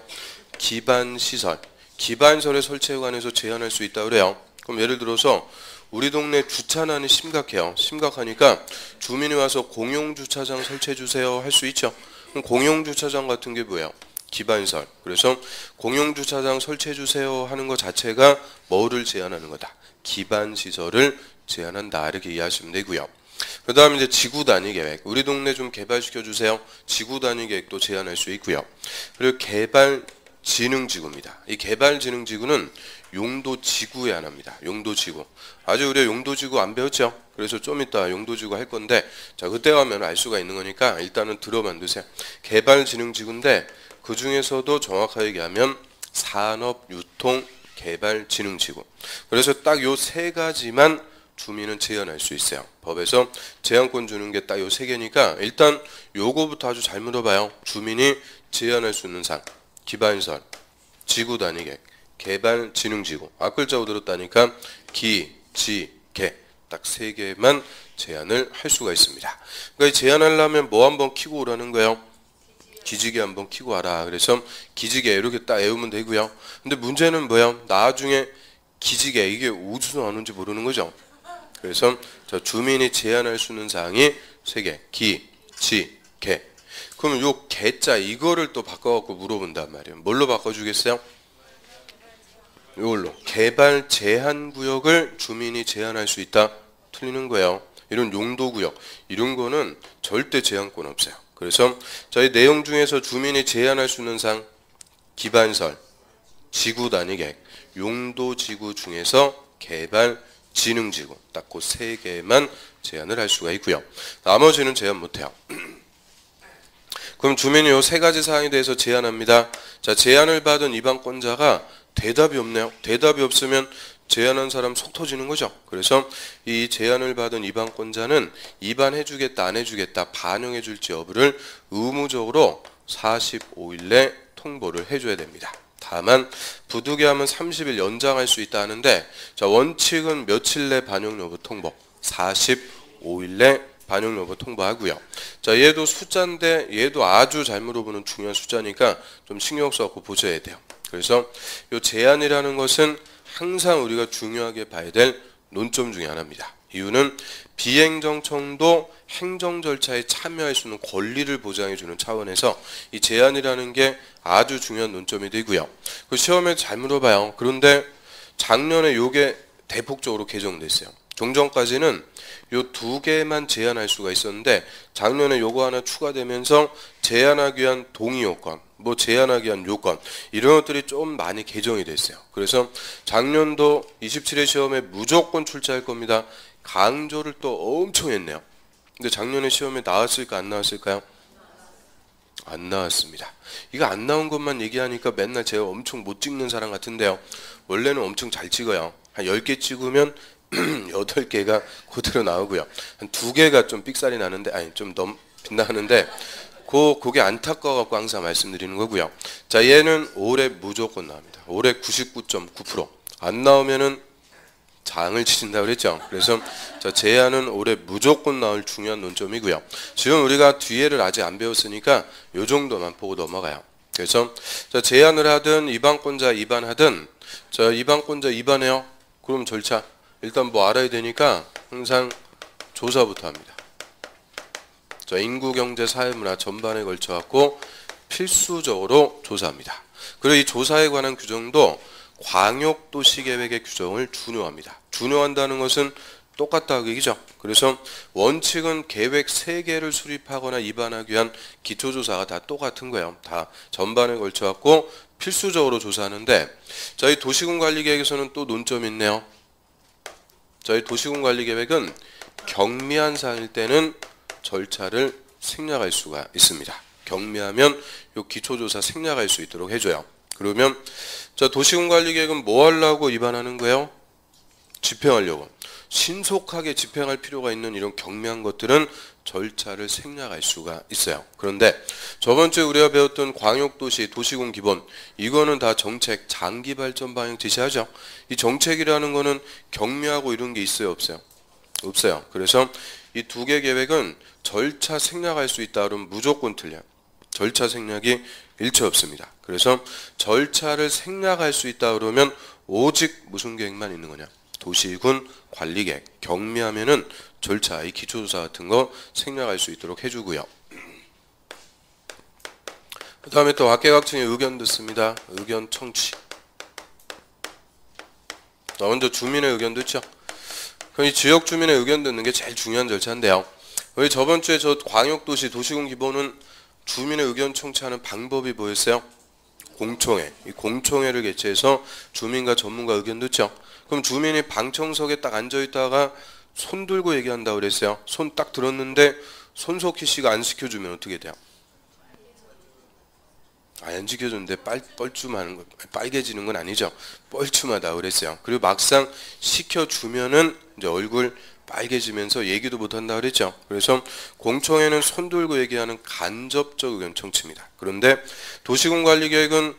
기반시설. 기반시설의 설치에 관해서 제한할 수 있다고 그래요. 그럼 예를 들어서 우리 동네 주차난이 심각해요. 심각하니까 주민이 와서 공용주차장 설치해 주세요 할 수 있죠. 그럼 공용주차장 같은 게 뭐예요? 기반시설. 그래서 공용주차장 설치해 주세요 하는 것 자체가 뭐를 제한하는 거다? 기반시설을 제한한다 이렇게 이해하시면 되고요. 그 다음에 이제 지구단위계획. 우리 동네 좀 개발시켜 주세요. 지구단위계획도 제한할 수 있고요. 그리고 개발진흥지구입니다. 이 개발진흥지구는 용도지구에 한합니다. 용도지구. 아주 우리가 용도지구 안 배웠죠? 그래서 좀 이따 용도지구 할 건데 자 그때 가면 알 수가 있는 거니까 일단은 들어만 두세요. 개발진흥지구인데 그 중에서도 정확하게 얘기하면 산업유통개발진흥지구. 그래서 딱 요 3가지만 주민은 제한할 수 있어요. 법에서 제한권 주는 게 딱 요 3개니까 일단 요거부터 아주 잘 물어봐요. 주민이 제한할 수 있는 사항. 기반시설, 지구단위계획, 개발진흥지구. 앞글자로 들었다니까 기, 지, 개. 딱 3개만 제한을 할 수가 있습니다. 그러니까 제한하려면 뭐 한번 키고 오라는 거예요? 기지개 한번 키고 와라. 그래서 기지개 이렇게 딱 외우면 되고요. 근데 문제는 뭐예요? 나중에 기지개 이게 어디서 나오는지 모르는 거죠. 그래서 저 주민이 제한할 수 있는 사항이 3개. 기, 지, 개. 그러면 요 개자 이거를 또 바꿔갖고 물어본단 말이에요. 뭘로 바꿔주겠어요? 이걸로. 개발 제한 구역을 주민이 제한할 수 있다. 틀리는 거예요. 이런 용도구역. 이런 거는 절대 제한권 없어요. 그래서 저희 내용 중에서 주민이 제한할 수 있는 사항 기반시설, 지구단위계획, 용도지구 중에서 개발 지능지구 딱 그 세 개만 제한을 할 수가 있고요. 나머지는 제한 못해요. 그럼 주민이 요 세 가지 사항에 대해서 제한합니다. 자, 제한을 받은 입안권자가 대답이 없네요. 대답이 없으면 제한한 사람 속 터지는 거죠. 그래서 이 제한을 받은 입안권자는 입안해주겠다 안 해주겠다 반영해줄지 여부를 의무적으로 45일 내 통보를 해줘야 됩니다. 다만 부득이하면 30일 연장할 수 있다 하는데, 자, 원칙은 며칠 내 반영 여부 통보 45일 내 반영 여부 통보하고요. 자, 얘도 숫자인데 얘도 아주 잘 물어보는 중요한 숫자니까 좀 신경 써갖고 보셔야 돼요. 그래서 이 제한이라는 것은 항상 우리가 중요하게 봐야 될 논점 중에 하나입니다. 이유는 비행정청도 행정 절차에 참여할 수 있는 권리를 보장해주는 차원에서 이 제한이라는 게 아주 중요한 논점이 되고요. 그 시험에 잘 물어봐요. 그런데 작년에 요게 대폭적으로 개정됐어요. 종전까지는 요 두 개만 제한할 수가 있었는데 작년에 요거 하나 추가되면서 제한하기 위한 동의 요건, 뭐 제한하기 위한 요건 이런 것들이 좀 많이 개정이 됐어요. 그래서 작년도 27회 시험에 무조건 출제할 겁니다. 강조를 또 엄청 했네요. 근데 작년에 시험에 나왔을까 안 나왔을까요? 안 나왔습니다. 이거 안 나온 것만 얘기하니까 맨날 제가 엄청 못 찍는 사람 같은데요. 원래는 엄청 잘 찍어요. 한 10개 찍으면 8개가 그대로 나오고요. 한 2개가 좀 삑살이 나는데, 아니 좀 너무 빗나가는데 그게 안타까워갖고 항상 말씀드리는 거고요. 자, 얘는 올해 무조건 나옵니다. 올해 99.9%. 안 나오면은 장을 치신다고 그랬죠. 그래서 자, 제한은 올해 무조건 나올 중요한 논점이고요. 지금 우리가 뒤에를 아직 안 배웠으니까 요 정도만 보고 넘어가요. 그래서 자, 제한을 하든 입안권자 입안하든, 자, 입안권자 입안해요. 그럼 절차 일단 뭐 알아야 되니까 항상 조사부터 합니다. 자, 인구, 경제, 사회, 문화 전반에 걸쳐 갖고 필수적으로 조사합니다. 그리고 이 조사에 관한 규정도 광역도시계획의 규정을 준용합니다. 준용한다는 것은 똑같다고 얘기죠. 그래서 원칙은 계획 3개를 수립하거나 입안하기 위한 기초조사가 다 똑같은 거예요. 다 전반에 걸쳐 갖고 필수적으로 조사하는데, 저희 도시군관리계획에서는 또 논점이 있네요. 저희 도시군관리계획은 경미한 사항일 때는 절차를 생략할 수가 있습니다. 경미하면 요 기초조사 생략할 수 있도록 해줘요. 그러면 자, 도시군관리계획은 뭐 하려고 입안하는 거예요? 집행하려고. 신속하게 집행할 필요가 있는 이런 경미한 것들은 절차를 생략할 수가 있어요. 그런데 저번주에 우리가 배웠던 광역도시 도시군 기본, 이거는 다 정책 장기 발전 방향 제시하죠. 이 정책이라는 거는 경미하고 이런 게 있어요, 없어요? 없어요. 그래서 이 2개 계획은 절차 생략할 수 있다 그러면 무조건 틀려요. 절차 생략이 일체 없습니다. 그래서 절차를 생략할 수 있다 그러면 오직 무슨 계획만 있는 거냐? 도시군 관리계획. 경미하면은 절차, 이 기초조사 같은 거 생략할 수 있도록 해주고요. 그 다음에 또 각계각층의 의견 듣습니다. 의견 청취. 먼저 주민의 의견 듣죠. 그럼 이 지역 주민의 의견 듣는 게 제일 중요한 절차인데요. 우리 저번 주에 저 광역도시 도시군 기본은 주민의 의견 청취하는 방법이 뭐였어요? 공청회. 이 공청회를 개최해서 주민과 전문가 의견 듣죠. 그럼 주민이 방청석에 딱 앉아있다가 손 들고 얘기한다고 그랬어요. 손 딱 들었는데 손석희 씨가 안 시켜주면 어떻게 돼요? 안 지켜줬는데 뻘쭘하는 거, 빨개지는 건 아니죠. 뻘쭘하다고 그랬어요. 그리고 막상 시켜주면은 이제 얼굴 빨개지면서 얘기도 못한다고 그랬죠. 그래서 공청회는 손 들고 얘기하는 간접적 의견 청취입니다. 그런데 도시군관리계획은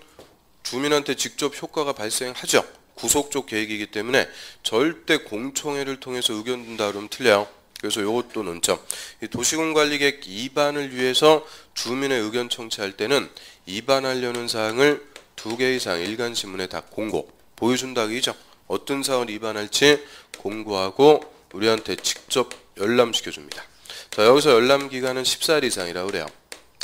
주민한테 직접 효과가 발생하죠. 구속적 계획이기 때문에 절대 공청회를 통해서 의견 든다 그러면 틀려요. 그래서 이것도 논점. 이 도시군관리계획 입안을 위해서 주민의 의견 청취할 때는 입안하려는 사항을 2개 이상 일간신문에 다 공고 보여준다고 얘기죠. 어떤 사항을 입안할지 공고하고 우리한테 직접 열람시켜줍니다. 자, 여기서 열람기간은 14일 이상이라고 그래요.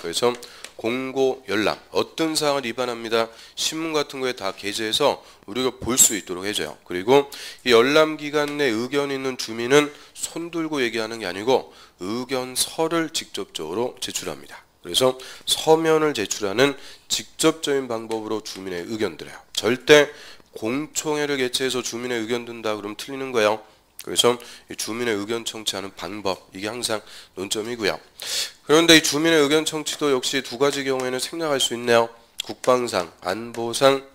그래서 공고 열람, 어떤 사항을 입안합니다. 신문 같은 거에 다 게재해서 우리가 볼 수 있도록 해줘요. 그리고 이 열람기간 내 의견 있는 주민은 손 들고 얘기하는 게 아니고 의견서를 직접적으로 제출합니다. 그래서 서면을 제출하는 직접적인 방법으로 주민의 의견 들어요. 절대 공청회를 개최해서 주민의 의견 든다 그러면 틀리는 거예요. 그래서 이 주민의 의견 청취하는 방법, 이게 항상 논점이고요. 그런데 이 주민의 의견 청취도 역시 두 가지 경우에는 생략할 수 있네요. 국방상, 안보상,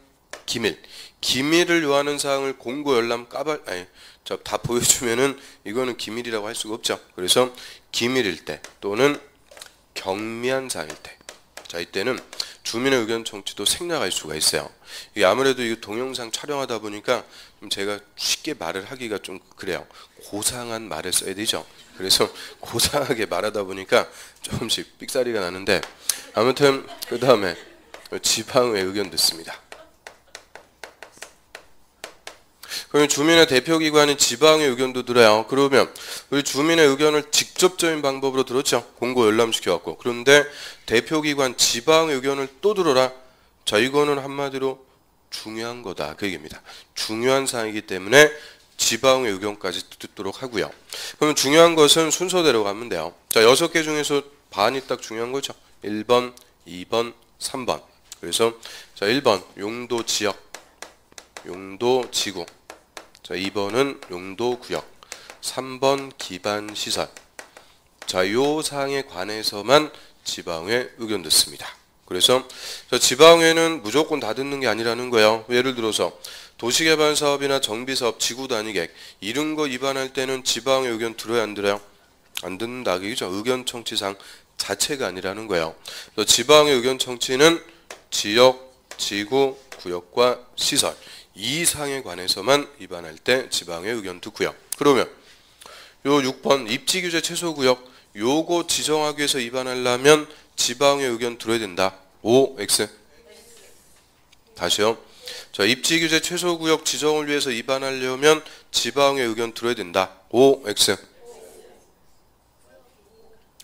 기밀. 기밀을 요하는 사항을 공고 열람 다 보여주면은 이거는 기밀이라고 할 수가 없죠. 그래서 기밀일 때 또는 경미한 사항일 때, 자 이때는 주민의 의견 청취도 생략할 수가 있어요. 이게 아무래도 이 동영상 촬영하다 보니까 좀 제가 쉽게 말을 하기가 좀 그래요. 고상한 말을 써야 되죠. 그래서 고상하게 말하다 보니까 조금씩 삑사리가 나는데, 아무튼 그 다음에 지방의 의견 듣습니다. 그러면 주민의 대표기관인 지방의 의견도 들어요. 그러면 우리 주민의 의견을 직접적인 방법으로 들었죠. 공고 열람시켜갖고. 그런데 대표기관 지방의 의견을 또 들어라. 자, 이거는 한마디로 중요한 거다. 그 얘기입니다. 중요한 사항이기 때문에 지방의 의견까지 듣도록 하고요. 그러면 중요한 것은 순서대로 가면 돼요. 자, 6개 중에서 반이 딱 중요한 거죠. 1번, 2번, 3번. 그래서 자, 1번 용도 지역, 용도 지구. 자, 2번은 용도 구역, 3번 기반 시설. 자, 요 사항에 관해서만 지방의 의견 듣습니다. 그래서 지방회는 무조건 다 듣는 게 아니라는 거예요. 예를 들어서 도시개발 사업이나 정비사업, 지구단위계획 이런 거 입안할 때는 지방의 의견 들어야 안 들어요? 안 듣는다. 그죠? 의견 청취상 자체가 아니라는 거예요. 그래서 지방의 의견 청취는 지역, 지구, 구역과 시설 이 사항에 관해서만 입안할 때 지방의 의견 듣고요. 그러면 요 6번 입지규제 최소구역 요거 지정하기 위해서 입안하려면 지방의 의견 들어야 된다. O, X. 다시요. 자, 입지규제 최소구역 지정을 위해서 입안하려면 지방의 의견 들어야 된다. O, X.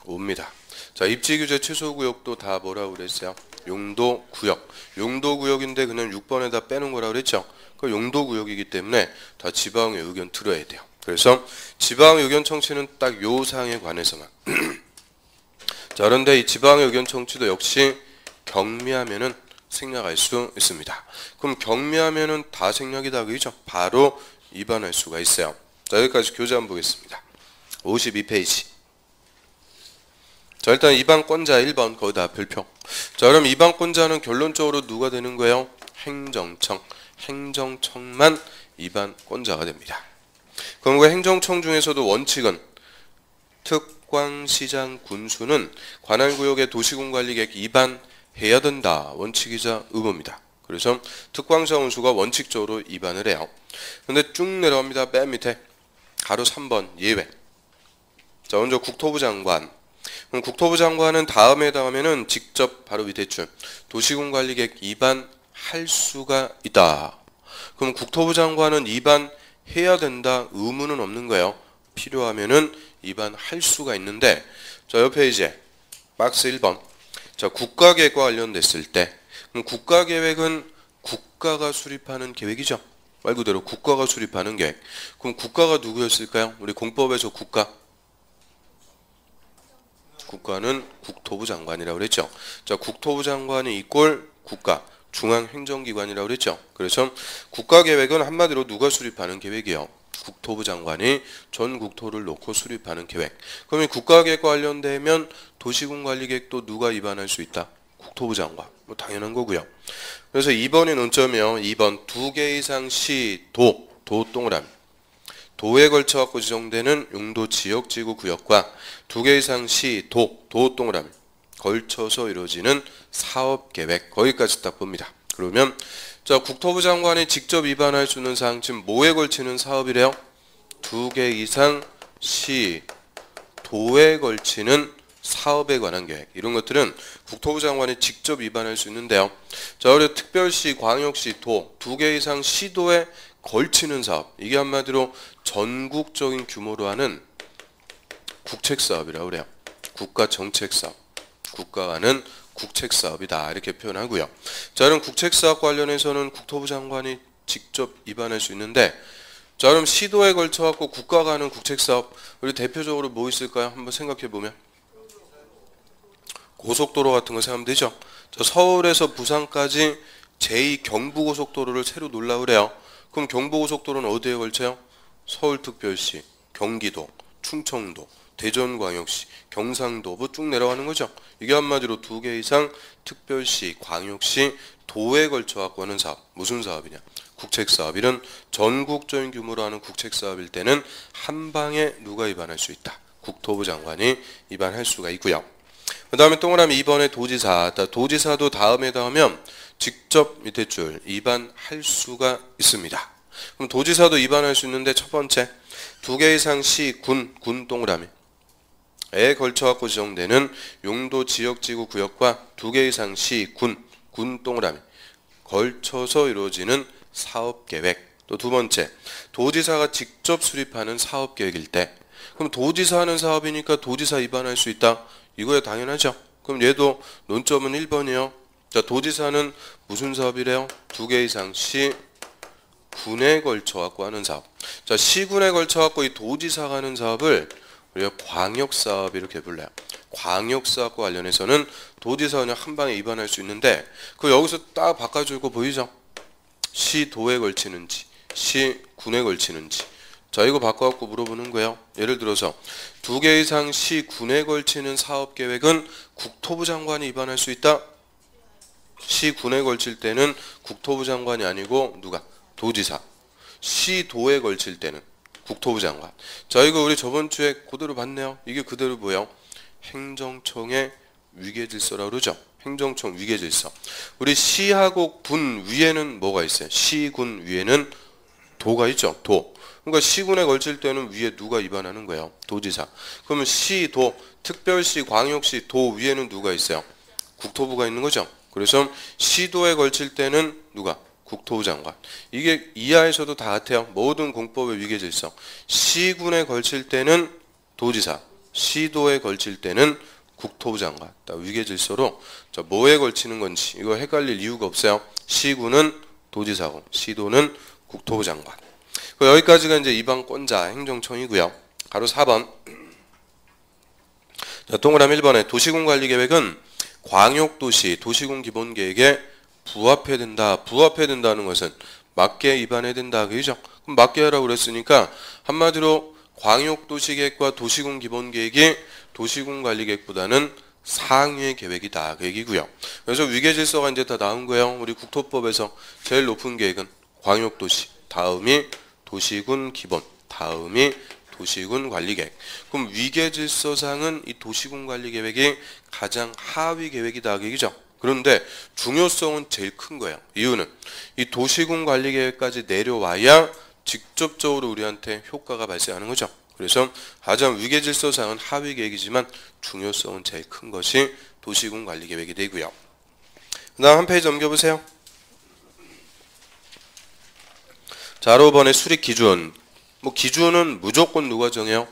O입니다. 자, 입지규제 최소구역도 다 뭐라고 그랬어요? 용도구역. 용도구역인데 그냥 6번에다 빼는 거라고 그랬죠? 그 용도구역이기 때문에 다 지방의 의견 들어야 돼요. 그래서 지방의 의견 청취는 딱 요 사항에 관해서만. 자, 그런데 이 지방의 의견 청취도 역시 경미하면은 생략할 수 있습니다. 그럼 경미하면은 다 생략이다 그죠? 바로 입안할 수가 있어요. 자, 여기까지 교재 한번 보겠습니다. 52페이지. 자, 일단 입안권자 1번 거기다 별표. 자, 그럼 입안권자는 결론적으로 누가 되는 거예요? 행정청. 행정청만 입안권자가 됩니다. 그럼 그 행정청 중에서도 원칙은 특광시장 군수는 관할 구역의 도시군관리계획 입안해야 된다. 원칙이자 의무입니다. 그래서 특광시장 군수가 원칙적으로 입안을 해요. 근데 쭉 내려갑니다. 맨 밑에 가로 3번 예외. 자, 먼저 국토부 장관. 그럼 국토부 장관은 다음에 해당하면은 직접 바로 밑에 줄 도시군관리계획 입안할 수가 있다. 그럼 국토부 장관은 입안해야 된다. 의무는 없는 거예요. 필요하면은 입안할 수가 있는데, 자, 옆에 이제 박스 1번. 자, 국가계획과 관련됐을 때, 그럼 국가계획은 국가가 수립하는 계획이죠. 말 그대로 국가가 수립하는 계획. 그럼 국가가 누구였을까요? 우리 공법에서 국가는 국토부 장관이라고 그랬죠. 자, 국토부 장관이 이꼴 국가, 중앙행정기관이라고 그랬죠. 그래서 국가계획은 한마디로 누가 수립하는 계획이에요? 국토부 장관이 전 국토를 놓고 수립하는 계획. 그러면 국가계획과 관련되면 도시군관리계획도 누가 입안할 수 있다? 국토부 장관. 뭐 당연한 거고요. 그래서 2번의 논점이요. 2번 2개 이상 시, 도 동그라미. 도에 걸쳐 갖고 지정되는 용도 지역, 지구, 구역과 2개 이상 시, 도 동그라미. 걸쳐서 이루어지는 사업계획. 거기까지 딱 봅니다. 그러면 자, 국토부 장관이 직접 입안할 수 있는 사항, 지금 뭐에 걸치는 사업이래요? 2개 이상 시, 도에 걸치는 사업에 관한 계획. 이런 것들은 국토부 장관이 직접 입안할 수 있는데요. 자, 그리고 특별시, 광역시, 도, 2개 이상 시도에 걸치는 사업. 이게 한마디로 전국적인 규모로 하는 국책사업이라고 그래요. 국가정책사업. 국가가 하는 국책사업이다. 이렇게 표현하고요. 자, 그럼 국책사업 관련해서는 국토부 장관이 직접 입안할 수 있는데, 자, 그럼 시도에 걸쳐갖고 국가가 하는 국책사업, 우리 대표적으로 뭐 있을까요? 한번 생각해보면. 고속도로 같은 거 생각하면 되죠. 자, 서울에서 부산까지 제2 경부고속도로를 새로 놓으려고 그래요. 그럼 경부고속도로는 어디에 걸쳐요? 서울특별시, 경기도, 충청도, 대전광역시, 경상도 뭐 쭉 내려가는 거죠. 이게 한마디로 2개 이상 특별시, 광역시, 도에 걸쳐 갖고 하는 사업. 무슨 사업이냐? 국책사업. 이런 전국적인 규모로 하는 국책사업일 때는 한 방에 누가 위반할 수 있다? 국토부 장관이 위반할 수가 있고요. 그 다음에 동그라미 2번에 도지사. 도지사도 다음에다 하면 직접 밑에 줄 위반할 수가 있습니다. 그럼 도지사도 위반할 수 있는데 첫 번째 2개 이상 시, 군 동그라미 에 걸쳐갖고 지정되는 용도, 지역, 지구, 구역과 2개 이상 시, 군 동그라미 걸쳐서 이루어지는 사업계획. 또 두 번째, 도지사가 직접 수립하는 사업계획일 때 그럼 도지사 하는 사업이니까 도지사 위반할 수 있다. 이거야 당연하죠. 그럼 얘도 논점은 1번이요. 자, 도지사는 무슨 사업이래요? 2개 이상 시, 군에 걸쳐갖고 하는 사업. 자, 시군에 걸쳐갖고 이 도지사가 하는 사업을 우리가 광역사업 이렇게 불러요. 광역사업과 관련해서는 도지사 그냥 한 방에 위반할 수 있는데 그 여기서 딱 바꿔줄 거 보이죠? 시도에 걸치는지 시군에 걸치는지. 자, 이거 바꿔갖고 물어보는 거예요. 예를 들어서 2개 이상 시군에 걸치는 사업계획은 국토부 장관이 위반할 수 있다. 시군에 걸칠 때는 국토부 장관이 아니고 누가? 도지사. 시도에 걸칠 때는 국토부 장관. 자, 이거 우리 저번 주에 그대로 봤네요. 이게 그대로 뭐예요? 행정청의 위계질서라고 그러죠. 행정청 위계질서. 우리 시하고 군 위에는 뭐가 있어요? 시군 위에는 도가 있죠. 도. 그러니까 시군에 걸칠 때는 위에 누가 위반하는 거예요? 도지사. 그러면 시도, 특별시, 광역시, 도 위에는 누가 있어요? 국토부가 있는 거죠. 그래서 시도에 걸칠 때는 누가? 국토부 장관. 이게 이하에서도 다 같아요. 모든 공법의 위계질서. 시군에 걸칠 때는 도지사, 시도에 걸칠 때는 국토부 장관. 위계질서로 자, 뭐에 걸치는 건지 이거 헷갈릴 이유가 없어요. 시군은 도지사고 시도는 국토부 장관. 여기까지가 이제 이방권자 행정청이고요. 가로 4번. 자, 동그라미 1번에 도시군관리계획은 광역도시 도시군 기본계획에 부합해야 된다. 부합해야 된다는 것은 맞게 위반해야 된다. 그죠? 그럼 맞게 하라고 그랬으니까 한마디로 광역도시계획과 도시군 기본계획이 도시군관리계획보다는 상위의 계획이다. 그 얘기고요. 그래서 위계질서가 이제 다 나온 거예요. 우리 국토법에서 제일 높은 계획은 광역도시, 다음이 도시군 기본, 다음이 도시군 관리계획. 그럼 위계질서상은 이 도시군 관리계획이 가장 하위 계획이다. 그 얘기죠. 그런데 중요성은 제일 큰 거예요. 이유는 이 도시군 관리계획까지 내려와야 직접적으로 우리한테 효과가 발생하는 거죠. 그래서 가장 위계질서상은 하위 계획이지만 중요성은 제일 큰 것이 도시군 관리계획이 되고요. 그 다음 한 페이지 넘겨보세요. 자, 5번의 수립 기준. 뭐 기준은 무조건 누가 정해요?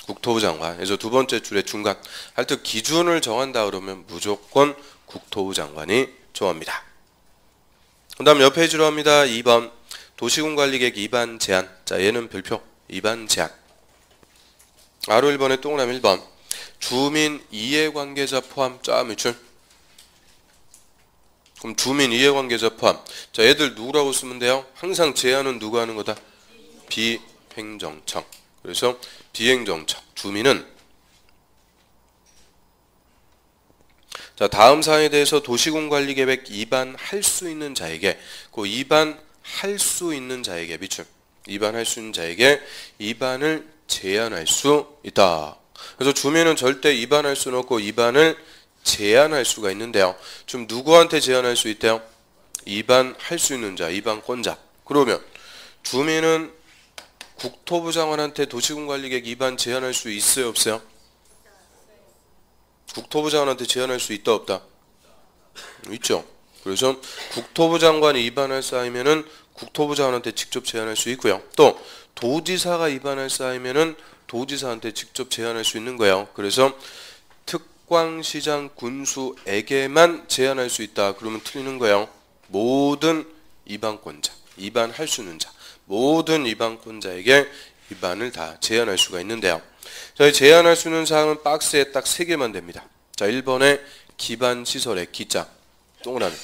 국토부 장관. 그래서 두 번째 줄의 중간. 하여튼 기준을 정한다 그러면 무조건 국토부 장관이 정합니다. 그 다음 옆 페이지로 합니다. 2번 도시군관리계획 위반 제한. 자, 얘는 별표 위반 제한. 아로 1번에 동그라미 1번 주민 이해관계자 포함. 자, 밑줄. 그럼 주민 이해관계자 포함. 자, 얘들 누구라고 쓰면 돼요? 항상 제한은 누가 하는 거다? 비행정청. 그래서 비행정청. 주민은 자, 다음 사항에 대해서 도시군관리계획 위반할 수 있는 자에게 그 위반할 수 있는 자에게 밑줄. 위반할 수 있는 자에게 위반을 제한할 수 있다. 그래서 주민은 절대 위반할 수는 없고 위반을 제한할 수가 있는데요. 지금 누구한테 제한할 수 있대요? 위반할 수 있는 자, 위반권자. 그러면 주민은 국토부 장관한테 도시군관리계획 위반 제한할 수 있어요, 없어요? 국토부 장관한테 제한할 수 있다, 없다? 있죠. 그래서 국토부 장관이 위반할 사항이면은 국토부 장관한테 직접 제한할 수 있고요. 또 도지사가 위반할 사항이면은 도지사한테 직접 제한할 수 있는 거예요. 그래서 특광시장 군수에게만 제한할 수 있다. 그러면 틀리는 거예요. 모든 위반권자, 위반할 수 있는 자, 모든 위반권자에게 위반을 다 제한할 수가 있는데요. 저희 제한할 수 있는 사항은 박스에 딱 3개만 됩니다. 자, 1번에 기반시설의 기자 동그라미,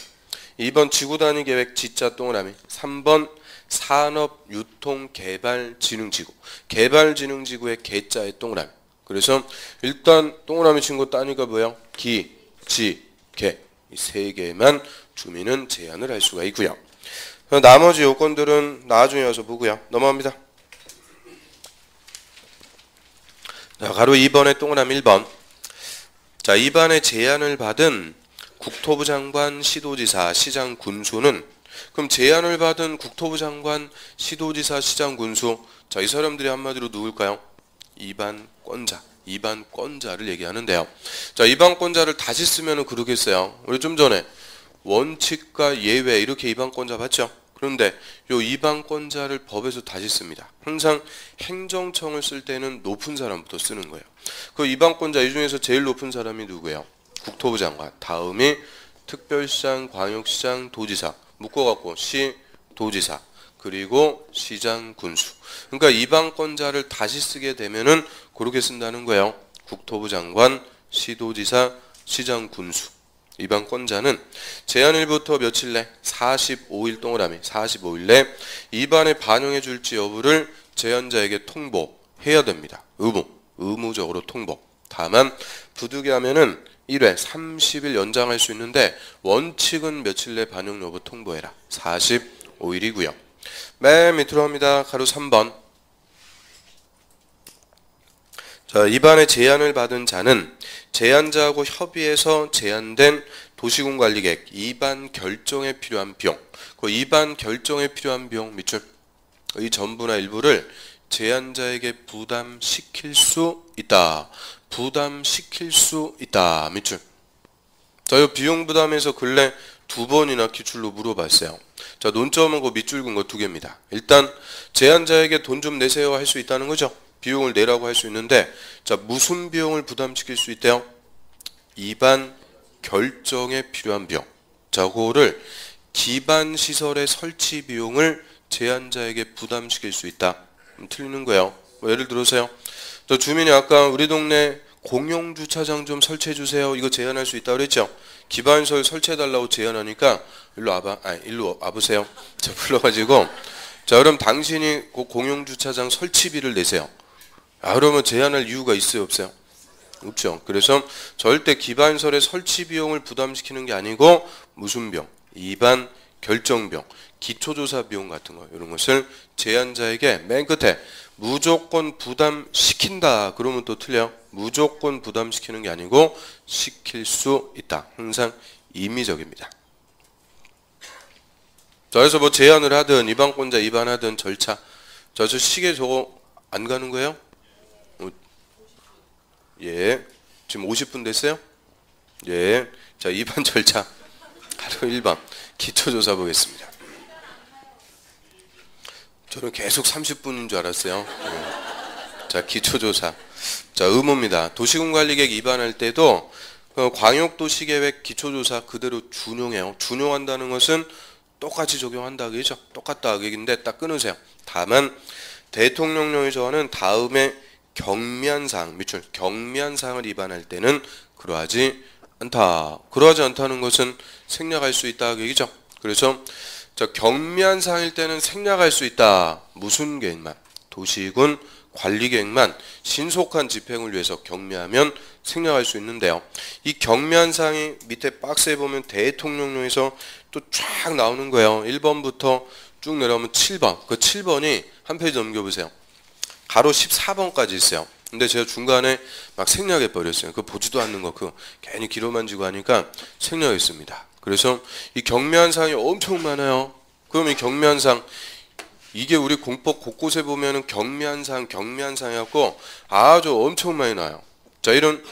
2번 지구단위 계획 지자 동그라미, 3번 산업유통개발진흥지구. 개발진흥지구의 개자의 동그라미. 그래서 일단 동그라미 친 거 따니까 뭐예요? 기, 지, 개. 이 세 개만 주민은 제한을 할 수가 있고요. 나머지 요건들은 나중에 와서 보고요. 넘어갑니다. 자, 가로 2번에 동그라미 1번. 자, 2번에 제한을 받은 국토부 장관, 시도지사, 시장, 군수는, 그럼 제한을 받은 국토부 장관, 시도지사, 시장, 군수, 자, 이 사람들이 한마디로 누굴까요? 이반권자, 이반권자를 얘기하는데요. 자, 이반권자를 다시 쓰면은 그러겠어요. 우리 좀 전에 원칙과 예외 이렇게 이반권자 봤죠? 그런데 요 이반권자를 법에서 다시 씁니다. 항상 행정청을 쓸 때는 높은 사람부터 쓰는 거예요. 그 이반권자 이 중에서 제일 높은 사람이 누구예요? 국토부 장관. 다음이 특별시장, 광역시장, 도지사. 묶어갖고 시, 도지사. 그리고 시장, 군수. 그러니까 이반권자를 다시 쓰게 되면은 그렇게 쓴다는 거예요. 국토부 장관, 시도지사, 시장, 군수. 이반권자는 제한일부터 며칠 내? 45일 동그라미 45일 내 이반에 반영해 줄지 여부를 제한자에게 통보해야 됩니다. 의무적으로 통보. 다만 부득이하면은 1회 30일 연장할 수 있는데 원칙은 며칠 내 반영 여부 통보해라. 45일이고요. 맨 밑으로 합니다. 가로 3번. 자, 이반에 제한을 받은 자는 제한자하고 협의해서 제한된 도시군관리계획 이반 결정에 필요한 비용, 그 이반 결정에 필요한 비용 밑줄 이 전부나 일부를 제한자에게 부담시킬 수 있다. 부담시킬 수 있다. 밑줄. 자, 이 비용 부담에서 근래 2번이나 기출로 물어봤어요. 자, 논점은 그 밑줄 근 거 2개입니다. 일단 제한자에게 돈 좀 내세요 할 수 있다는 거죠. 비용을 내라고 할 수 있는데, 자, 무슨 비용을 부담시킬 수 있대요? 이반 결정에 필요한 비용. 자, 그거를 기반시설의 설치 비용을 제한자에게 부담시킬 수 있다. 틀리는 거예요. 뭐 예를 들어서요. 저 주민이 아까 우리 동네 공용주차장 좀 설치해 주세요. 이거 제한할 수 있다고 그랬죠? 기반시설 설치해 달라고 제한하니까 일로 와봐. 일로 와보세요. 자, 불러가지고 자, 그럼 당신이 그 공용주차장 설치비를 내세요. 그러면 제한할 이유가 있어요, 없어요? 없죠. 그래서 절대 기반설의 설치 비용을 부담시키는 게 아니고 무슨 비용? 이반 결정 비용, 기초조사 비용 같은 거 이런 것을 제한자에게 맨 끝에 무조건 부담시킨다. 그러면 또 틀려. 무조건 부담시키는 게 아니고 시킬 수 있다. 항상 임의적입니다. 자, 그래서 뭐 제한을 하든 이반권자 이반하든 절차. 자, 저 시계 저거 안 가는 거예요? 예. 지금 50분 됐어요? 예. 자, 2번 절차. 바로 1번. 기초조사 보겠습니다. 저는 계속 30분인 줄 알았어요. 예. 자, 기초조사. 자, 의무입니다. 도시군관리계획 입안할 때도 광역도시계획 기초조사 그대로 준용해요. 준용한다는 것은 똑같이 적용한다 그죠? 똑같다 그 얘기인데 딱 끊으세요. 다만 대통령령이 정하는 다음에 경미한 사항, 밑줄 경미한 사항을 위반할 때는 그러하지 않다. 그러하지 않다는 것은 생략할 수 있다 그 얘기죠. 그래서 자, 경미한 사항일 때는 생략할 수 있다. 무슨 계획만? 도시군 관리계획만 신속한 집행을 위해서 경미하면 생략할 수 있는데요. 이 경미한 사항이 밑에 박스에 보면 대통령령에서 또 쫙 나오는 거예요. 1번부터 쭉 내려오면 7번. 그 7번이 한 페이지 넘겨보세요. 가로 14번까지 있어요. 근데 제가 중간에 막 생략해 버렸어요. 그거 보지도 않는 거 그 괜히 기로만 지고 하니까 생략했습니다. 그래서 이 경미한 사항이 엄청 많아요. 그럼 이 경미한 사항 이게 우리 공법 곳곳에 보면은 경미한 사항 해갖고 아주 엄청 많이 나와요. 자, 이런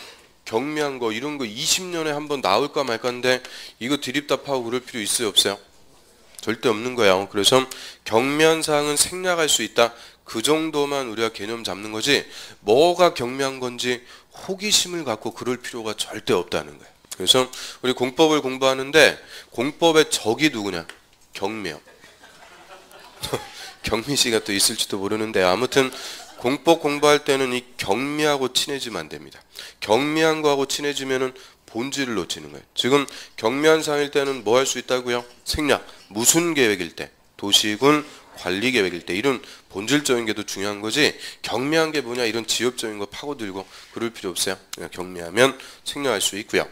경미한 거 이런 거 20년에 한번 나올까 말까인데 이거 드립답하고 그럴 필요 있어요 없어요? 절대 없는 거예요. 그래서 경미한 사항은 생략할 수 있다. 그 정도만 우리가 개념 잡는 거지 뭐가 경미한 건지 호기심을 갖고 그럴 필요가 절대 없다는 거예요. 그래서 우리 공법을 공부하는데 공법의 적이 누구냐? 경미요. 경미씨가 또 있을지도 모르는데 아무튼 공법 공부할 때는 이 경미하고 친해지면 안 됩니다. 경미한 거하고 친해지면은 본질을 놓치는 거예요. 지금 경미한 상일 때는 뭐 할 수 있다고요? 생략. 무슨 계획일 때? 도시군 관리 계획일 때 이런 본질적인 게 더 중요한 거지 경미한 게 뭐냐 이런 지엽적인 거 파고들고 그럴 필요 없어요. 그냥 경미하면 생략할 수 있고요.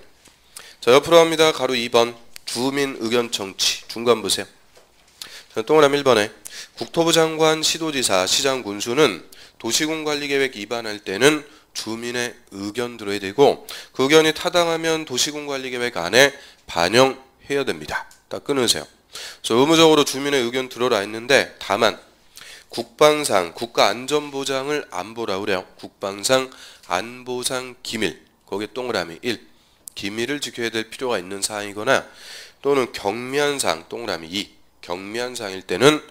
자, 옆으로 갑니다. 가로 2번 주민 의견 청취 중간 보세요. 자, 동그라미 1번에 국토부 장관, 시도지사, 시장, 군수는 도시군관리계획 위반할 때는 주민의 의견 들어야 되고 그 의견이 타당하면 도시군관리계획 안에 반영해야 됩니다. 딱 끊으세요. 그래서 의무적으로 주민의 의견 들어라 했는데 다만 국방상 국가안전보장을 안 보라 그래요. 국방상 안보상 기밀 거기에 동그라미 1 기밀을 지켜야 될 필요가 있는 사항이거나 또는 경미한 사항 동그라미 2 경미한 사항일 때는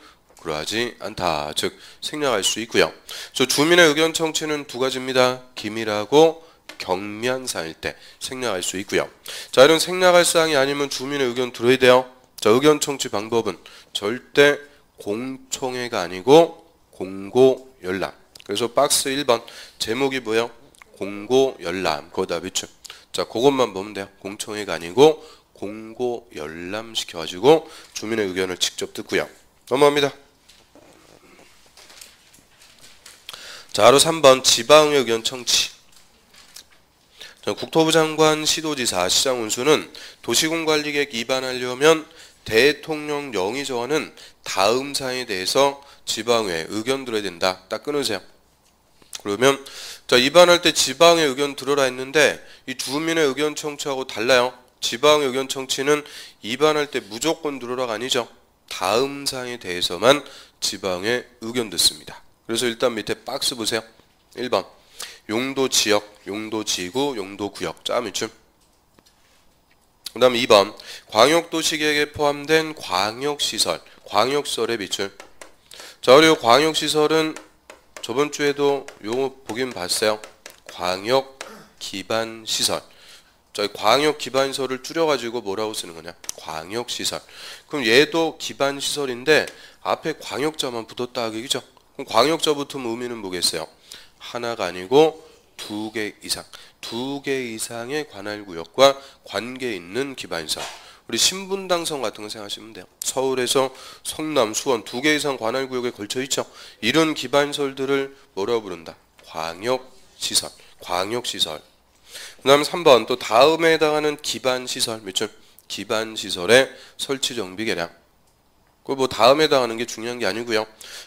그러하지 않다. 즉 생략할 수 있고요. 저 주민의 의견 청취는 두 가지입니다. 기밀하고 경미한 사항일 때 생략할 수 있고요. 자, 이런 생략할 사항이 아니면 주민의 의견 들어야 돼요. 자, 의견 청취 방법은 절대 공청회가 아니고 공고열람. 그래서 박스 1번 제목이 뭐예요? 공고열람. 거기다 비추. 자, 그것만 보면 돼요. 공청회가 아니고 공고열람 시켜가지고 주민의 의견을 직접 듣고요. 넘어갑니다. 자, 바로 3번 지방의 의견 청취. 자, 국토부 장관, 시도지사, 시장, 군수는 도시군관리계획 위반하려면 대통령령이 정하는 다음 사항에 대해서 지방의 의견 들어야 된다. 딱 끊으세요. 그러면 자, 위반할 때 지방의 의견 들어라 했는데 이 주민의 의견 청취하고 달라요. 지방의 의견 청취는 위반할 때 무조건 들어라가 아니죠. 다음 사항에 대해서만 지방의 의견 듣습니다. 그래서 일단 밑에 박스 보세요. 1번 용도 지역, 용도 지구, 용도 구역 짜 밑줄. 그 다음 2번 광역도시계획에 포함된 광역시설, 광역설의 밑줄. 자, 그리고 광역시설은 저번 주에도 요거 보긴 봤어요. 광역기반시설. 자, 광역기반시설을 줄여가지고 뭐라고 쓰는 거냐? 광역시설. 그럼 얘도 기반시설인데 앞에 광역자만 붙었다 하기죠. 그럼 광역자 붙으면 의미는 뭐겠어요? 하나가 아니고 두 개 이상. 두 개 이상의 관할구역과 관계 있는 기반시설. 우리 신분당선 같은 거 생각하시면 돼요. 서울에서 성남, 수원 두 개 이상 관할구역에 걸쳐 있죠. 이런 기반시설들을 뭐라고 부른다? 광역시설. 광역시설. 그 다음 3번 또 다음에 해당하는 기반시설. 밑줄. 기반시설의 설치정비 계량. 그 뭐 다음에 해당하는 게 중요한 게 아니고요.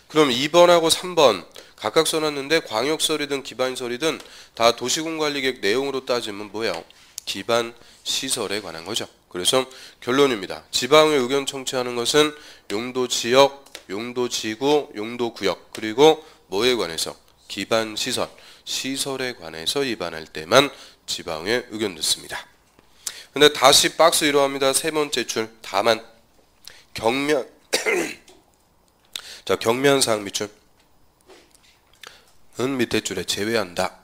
그럼 2번하고 3번 각각 써놨는데 광역설이든 기반시설이든 다 도시군관리계획 내용으로 따지면 뭐예요? 기반시설에 관한 거죠. 그래서 결론입니다. 지방의 의견 청취하는 것은 용도지역, 용도지구, 용도구역 그리고 뭐에 관해서? 기반시설, 시설에 관해서 위반할 때만 지방의 의견 듣습니다. 근데 다시 박스 위로 합니다. 세 번째 줄 다만 경면 자, 경미한 사항 밑줄 은 밑에 줄에 제외한다.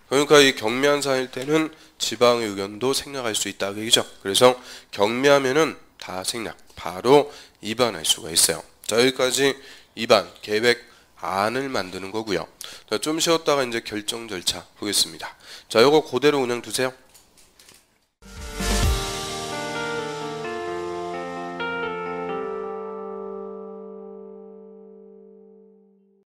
그러니까 이 경미한 사항일 때는 지방의 의견도 생략할 수 있다 그 얘기죠. 그래서 경미하면은 다 생략, 바로 위반할 수가 있어요. 자, 여기까지 위반 계획안을 만드는 거고요. 자, 좀 쉬었다가 이제 결정 절차 보겠습니다. 자, 요거 그대로 그냥 두세요.